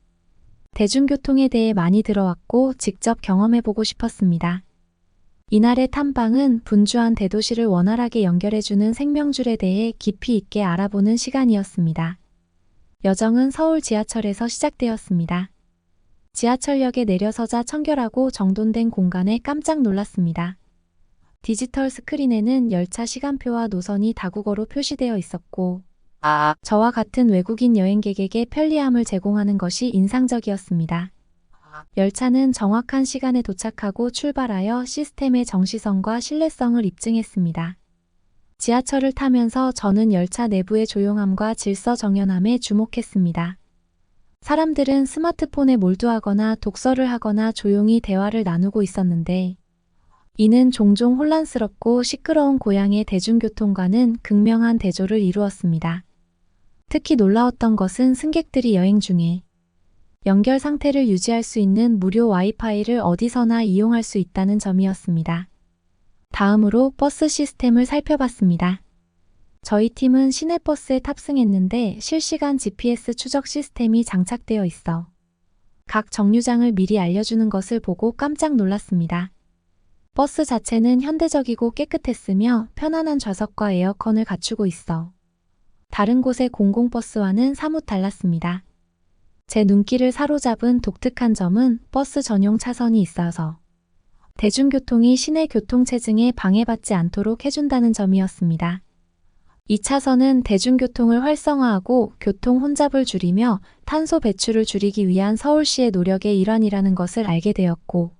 Speaker 4: 대중교통에 대해 많이 들어왔고 직접 경험해보고 싶었습니다. 이날의 탐방은 분주한 대도시를 원활하게 연결해주는 생명줄에 대해 깊이 있게 알아보는 시간이었습니다. 여정은 서울 지하철에서 시작되었습니다. 지하철역에 내려서자 청결하고 정돈된 공간에 깜짝 놀랐습니다. 디지털 스크린에는 열차 시간표와 노선이 다국어로 표시되어 있었고, 저와 같은 외국인 여행객에게 편리함을 제공하는 것이 인상적이었습니다. 열차는 정확한 시간에 도착하고 출발하여 시스템의 정시성과 신뢰성을 입증했습니다. 지하철을 타면서 저는 열차 내부의 조용함과 질서 정연함에 주목했습니다. 사람들은 스마트폰에 몰두하거나 독서를 하거나 조용히 대화를 나누고 있었는데, 이는 종종 혼란스럽고 시끄러운 고향의 대중교통과는 극명한 대조를 이루었습니다. 특히 놀라웠던 것은 승객들이 여행 중에 연결 상태를 유지할 수 있는 무료 와이파이를 어디서나 이용할 수 있다는 점이었습니다. 다음으로 버스 시스템을 살펴봤습니다. 저희 팀은 시내버스에 탑승했는데 실시간 GPS 추적 시스템이 장착되어 있어 각 정류장을 미리 알려주는 것을 보고 깜짝 놀랐습니다. 버스 자체는 현대적이고 깨끗했으며 편안한 좌석과 에어컨을 갖추고 있어 다른 곳의 공공버스와는 사뭇 달랐습니다. 제 눈길을 사로잡은 독특한 점은 버스 전용 차선이 있어서 대중교통이 시내 교통체증에 방해받지 않도록 해준다는 점이었습니다. 이 차선은 대중교통을 활성화하고 교통 혼잡을 줄이며 탄소 배출을 줄이기 위한 서울시의 노력의 일환이라는 것을 알게 되었고,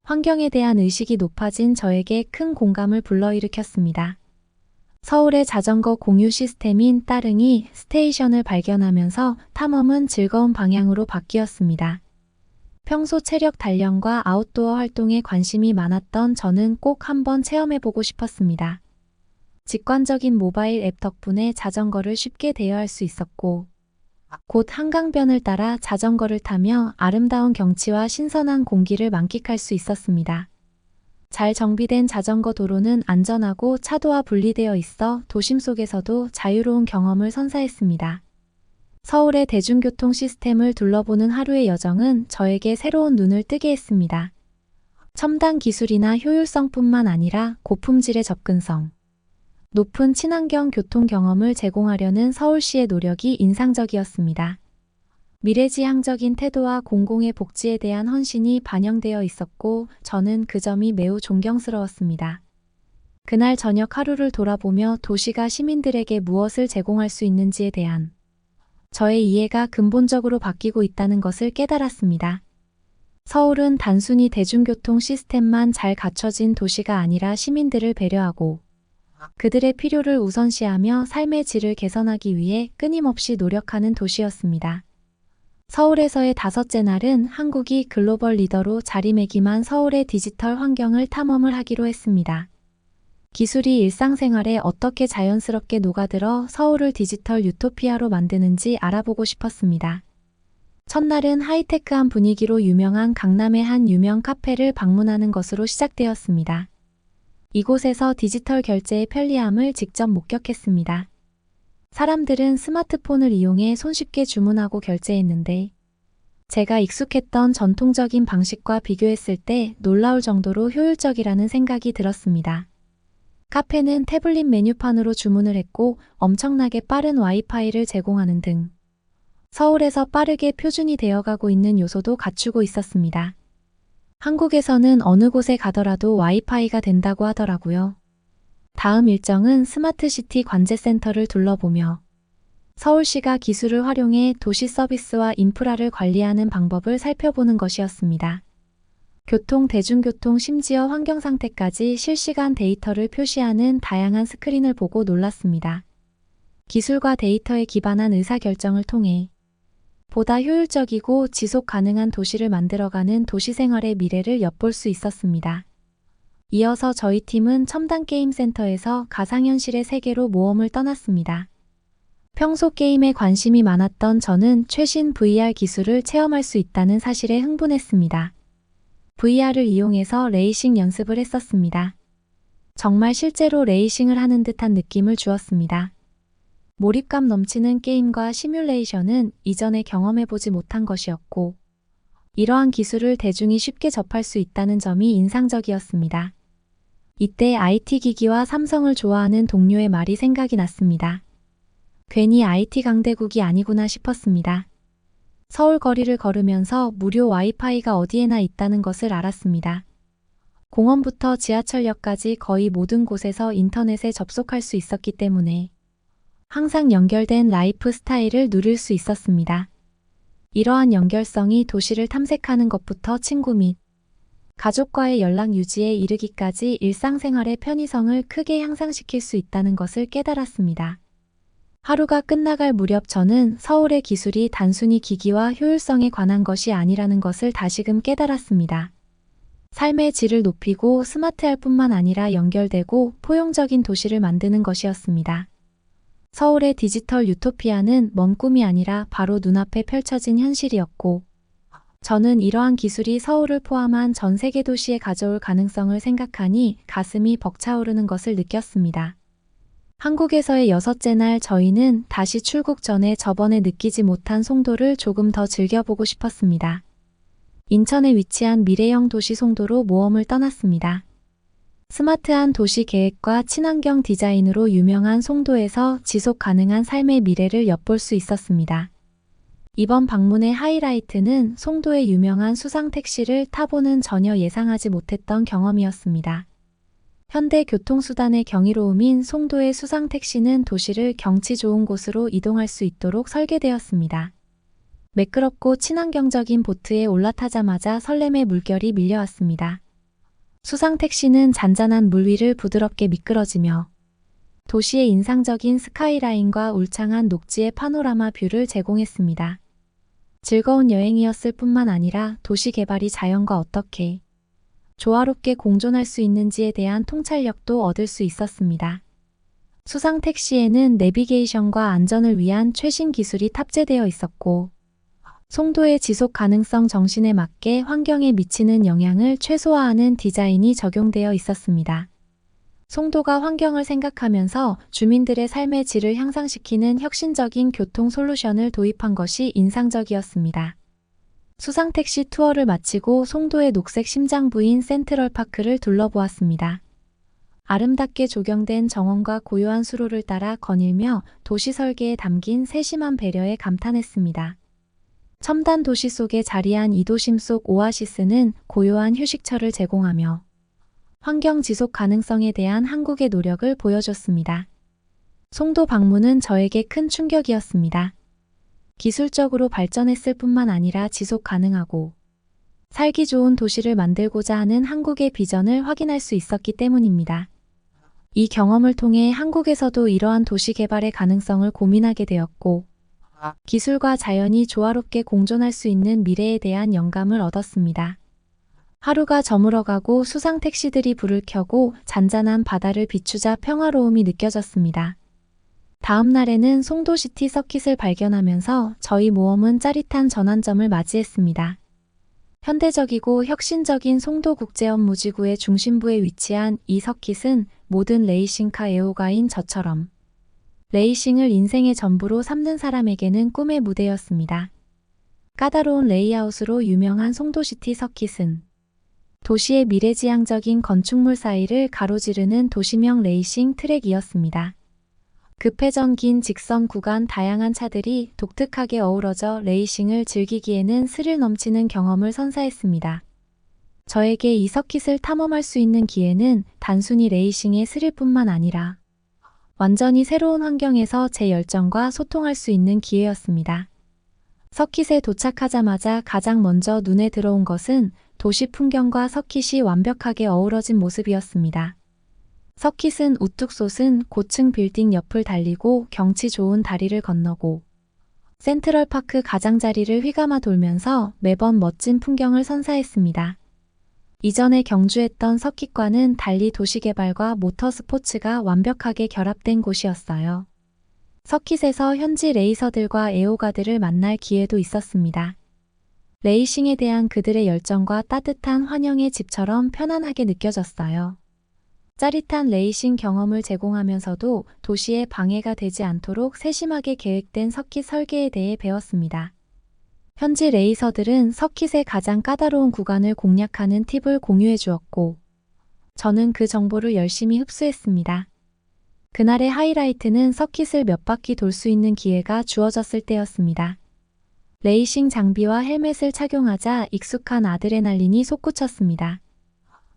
Speaker 4: 환경에 대한 의식이 높아진 저에게 큰 공감을 불러일으켰습니다. 서울의 자전거 공유 시스템인 따릉이 스테이션을 발견하면서 탐험은 즐거운 방향으로 바뀌었습니다. 평소 체력 단련과 아웃도어 활동에 관심이 많았던 저는 꼭 한번 체험해보고 싶었습니다. 직관적인 모바일 앱 덕분에 자전거를 쉽게 대여할 수 있었고, 곧 한강변을 따라 자전거를 타며 아름다운 경치와 신선한 공기를 만끽할 수 있었습니다. 잘 정비된 자전거 도로는 안전하고 차도와 분리되어 있어 도심 속에서도 자유로운 경험을 선사했습니다. 서울의 대중교통 시스템을 둘러보는 하루의 여정은 저에게 새로운 눈을 뜨게 했습니다. 첨단 기술이나 효율성뿐만 아니라 고품질의 접근성, 높은 친환경 교통 경험을 제공하려는 서울시의 노력이 인상적이었습니다. 미래지향적인 태도와 공공의 복지에 대한 헌신이 반영되어 있었고, 저는 그 점이 매우 존경스러웠습니다. 그날 저녁 하루를 돌아보며 도시가 시민들에게 무엇을 제공할 수 있는지에 대한 저의 이해가 근본적으로 바뀌고 있다는 것을 깨달았습니다. 서울은 단순히 대중교통 시스템만 잘 갖춰진 도시가 아니라 시민들을 배려하고 그들의 필요를 우선시하며 삶의 질을 개선하기 위해 끊임없이 노력하는 도시였습니다. 서울에서의 다섯째 날은 한국이 글로벌 리더로 자리매김한 서울의 디지털 환경을 탐험을 하기로 했습니다. 기술이 일상생활에 어떻게 자연스럽게 녹아들어 서울을 디지털 유토피아로 만드는지 알아보고 싶었습니다. 첫날은 하이테크한 분위기로 유명한 강남의 한 유명 카페를 방문하는 것으로 시작되었습니다. 이곳에서 디지털 결제의 편리함을 직접 목격했습니다. 사람들은 스마트폰을 이용해 손쉽게 주문하고 결제했는데, 제가 익숙했던 전통적인 방식과 비교했을 때 놀라울 정도로 효율적이라는 생각이 들었습니다. 카페는 태블릿 메뉴판으로 주문을 했고 엄청나게 빠른 와이파이를 제공하는 등 서울에서 빠르게 표준이 되어가고 있는 요소도 갖추고 있었습니다. 한국에서는 어느 곳에 가더라도 와이파이가 된다고 하더라고요. 다음 일정은 스마트시티 관제센터를 둘러보며 서울시가 기술을 활용해 도시 서비스와 인프라를 관리하는 방법을 살펴보는 것이었습니다. 교통, 대중교통, 심지어 환경 상태까지 실시간 데이터를 표시하는 다양한 스크린을 보고 놀랐습니다. 기술과 데이터에 기반한 의사결정을 통해 보다 효율적이고 지속 가능한 도시를 만들어가는 도시생활의 미래를 엿볼 수 있었습니다. 이어서 저희 팀은 첨단 게임 센터에서 가상현실의 세계로 모험을 떠났습니다. 평소 게임에 관심이 많았던 저는 최신 VR 기술을 체험할 수 있다는 사실에 흥분했습니다. VR을 이용해서 레이싱 연습을 했었습니다. 정말 실제로 레이싱을 하는 듯한 느낌을 주었습니다. 몰입감 넘치는 게임과 시뮬레이션은 이전에 경험해보지 못한 것이었고, 이러한 기술을 대중이 쉽게 접할 수 있다는 점이 인상적이었습니다. 이때 IT 기기와 삼성을 좋아하는 동료의 말이 생각이 났습니다. 괜히 IT 강대국이 아니구나 싶었습니다. 서울 거리를 걸으면서 무료 와이파이가 어디에나 있다는 것을 알았습니다. 공원부터 지하철역까지 거의 모든 곳에서 인터넷에 접속할 수 있었기 때문에 항상 연결된 라이프 스타일을 누릴 수 있었습니다. 이러한 연결성이 도시를 탐색하는 것부터 친구 및 가족과의 연락 유지에 이르기까지 일상생활의 편의성을 크게 향상시킬 수 있다는 것을 깨달았습니다. 하루가 끝나갈 무렵 저는 서울의 기술이 단순히 기기와 효율성에 관한 것이 아니라는 것을 다시금 깨달았습니다. 삶의 질을 높이고 스마트할 뿐만 아니라 연결되고 포용적인 도시를 만드는 것이었습니다. 서울의 디지털 유토피아는 먼 꿈이 아니라 바로 눈앞에 펼쳐진 현실이었고, 저는 이러한 기술이 서울을 포함한 전 세계 도시에 가져올 가능성을 생각하니 가슴이 벅차오르는 것을 느꼈습니다. 한국에서의 6째 날 저희는 다시 출국 전에 저번에 느끼지 못한 송도를 조금 더 즐겨보고 싶었습니다. 인천에 위치한 미래형 도시 송도로 모험을 떠났습니다. 스마트한 도시 계획과 친환경 디자인으로 유명한 송도에서 지속 가능한 삶의 미래를 엿볼 수 있었습니다. 이번 방문의 하이라이트는 송도의 유명한 수상택시를 타보는 전혀 예상하지 못했던 경험이었습니다. 현대 교통수단의 경이로움인 송도의 수상택시는 도시를 경치 좋은 곳으로 이동할 수 있도록 설계되었습니다. 매끄럽고 친환경적인 보트에 올라타자마자 설렘의 물결이 밀려왔습니다. 수상택시는 잔잔한 물 위를 부드럽게 미끄러지며 도시의 인상적인 스카이라인과 울창한 녹지의 파노라마 뷰를 제공했습니다. 즐거운 여행이었을 뿐만 아니라 도시 개발이 자연과 어떻게 조화롭게 공존할 수 있는지에 대한 통찰력도 얻을 수 있었습니다. 수상택시에는 내비게이션과 안전을 위한 최신 기술이 탑재되어 있었고, 송도의 지속 가능성 정신에 맞게 환경에 미치는 영향을 최소화하는 디자인이 적용되어 있었습니다. 송도가 환경을 생각하면서 주민들의 삶의 질을 향상시키는 혁신적인 교통 솔루션을 도입한 것이 인상적이었습니다. 수상택시 투어를 마치고 송도의 녹색 심장부인 센트럴파크를 둘러보았습니다. 아름답게 조경된 정원과 고요한 수로를 따라 거닐며 도시 설계에 담긴 세심한 배려에 감탄했습니다. 첨단 도시 속에 자리한 이 도심 속 오아시스는 고요한 휴식처를 제공하며 환경 지속 가능성에 대한 한국의 노력을 보여줬습니다. 송도 방문은 저에게 큰 충격이었습니다. 기술적으로 발전했을 뿐만 아니라 지속 가능하고 살기 좋은 도시를 만들고자 하는 한국의 비전을 확인할 수 있었기 때문입니다. 이 경험을 통해 한국에서도 이러한 도시 개발의 가능성을 고민하게 되었고, 기술과 자연이 조화롭게 공존할 수 있는 미래에 대한 영감을 얻었습니다. 하루가 저물어가고 수상택시들이 불을 켜고 잔잔한 바다를 비추자 평화로움이 느껴졌습니다. 다음 날에는 송도시티 서킷을 발견하면서 저희 모험은 짜릿한 전환점을 맞이했습니다. 현대적이고 혁신적인 송도국제원 무지구의 중심부에 위치한 이 서킷은 모든 레이싱카 애호가인 저처럼 레이싱을 인생의 전부로 삼는 사람에게는 꿈의 무대였습니다. 까다로운 레이아웃으로 유명한 송도시티 서킷은 도시의 미래지향적인 건축물 사이를 가로지르는 도시명 레이싱 트랙이었습니다. 급회전 긴 직선 구간 다양한 차들이 독특하게 어우러져 레이싱을 즐기기에는 스릴 넘치는 경험을 선사했습니다. 저에게 이 서킷을 탐험할 수 있는 기회는 단순히 레이싱의 스릴뿐만 아니라 완전히 새로운 환경에서 제 열정과 소통할 수 있는 기회였습니다. 서킷에 도착하자마자 가장 먼저 눈에 들어온 것은 도시 풍경과 서킷이 완벽하게 어우러진 모습이었습니다. 서킷은 우뚝 솟은 고층 빌딩 옆을 달리고 경치 좋은 다리를 건너고 센트럴파크 가장자리를 휘감아 돌면서 매번 멋진 풍경을 선사했습니다. 이전에 경주했던 서킷과는 달리 도시개발과 모터스포츠가 완벽하게 결합된 곳이었어요. 서킷에서 현지 레이서들과 애호가들을 만날 기회도 있었습니다. 레이싱에 대한 그들의 열정과 따뜻한 환영의 집처럼 편안하게 느껴졌어요. 짜릿한 레이싱 경험을 제공하면서도 도시에 방해가 되지 않도록 세심하게 계획된 서킷 설계에 대해 배웠습니다. 현지 레이서들은 서킷의 가장 까다로운 구간을 공략하는 팁을 공유해 주었고, 저는 그 정보를 열심히 흡수했습니다. 그날의 하이라이트는 서킷을 몇 바퀴 돌 수 있는 기회가 주어졌을 때였습니다. 레이싱 장비와 헬멧을 착용하자 익숙한 아드레날린이 솟구쳤습니다.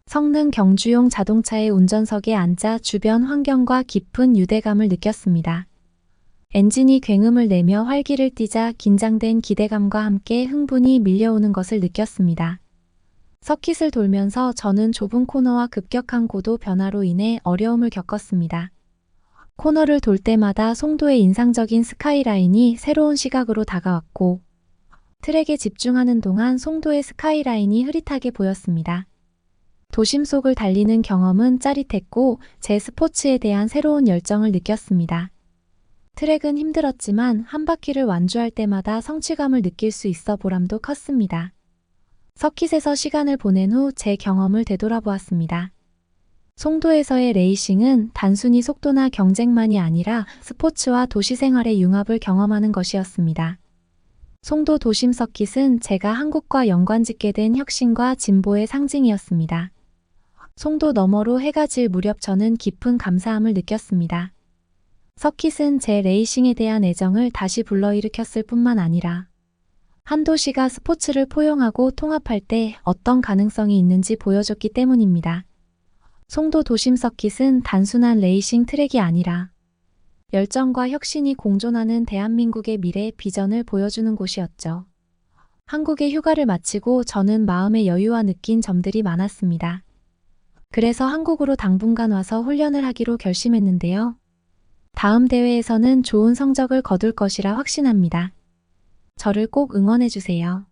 Speaker 4: 성능 경주용 자동차의 운전석에 앉아 주변 환경과 깊은 유대감을 느꼈습니다. 엔진이 굉음을 내며 활기를 띠자 긴장된 기대감과 함께 흥분이 밀려오는 것을 느꼈습니다. 서킷을 돌면서 저는 좁은 코너와 급격한 고도 변화로 인해 어려움을 겪었습니다. 코너를 돌 때마다 송도의 인상적인 스카이라인이 새로운 시각으로 다가왔고, 트랙에 집중하는 동안 송도의 스카이라인이 흐릿하게 보였습니다. 도심 속을 달리는 경험은 짜릿했고 제 스포츠에 대한 새로운 열정을 느꼈습니다. 트랙은 힘들었지만 한 바퀴를 완주할 때마다 성취감을 느낄 수 있어 보람도 컸습니다. 서킷에서 시간을 보낸 후 제 경험을 되돌아보았습니다. 송도에서의 레이싱은 단순히 속도나 경쟁만이 아니라 스포츠와 도시 생활의 융합을 경험하는 것이었습니다. 송도 도심 서킷은 제가 한국과 연관짓게 된 혁신과 진보의 상징이었습니다. 송도 너머로 해가 질 무렵 저는 깊은 감사함을 느꼈습니다. 서킷은 제 레이싱에 대한 애정을 다시 불러일으켰을 뿐만 아니라 한 도시가 스포츠를 포용하고 통합할 때 어떤 가능성이 있는지 보여줬기 때문입니다. 송도 도심 서킷은 단순한 레이싱 트랙이 아니라 열정과 혁신이 공존하는 대한민국의 미래 비전을 보여주는 곳이었죠. 한국에 휴가를 마치고 저는 마음의 여유와 느낀 점들이 많았습니다. 그래서 한국으로 당분간 와서 훈련을 하기로 결심했는데요. 다음 대회에서는 좋은 성적을 거둘 것이라 확신합니다. 저를 꼭 응원해 주세요.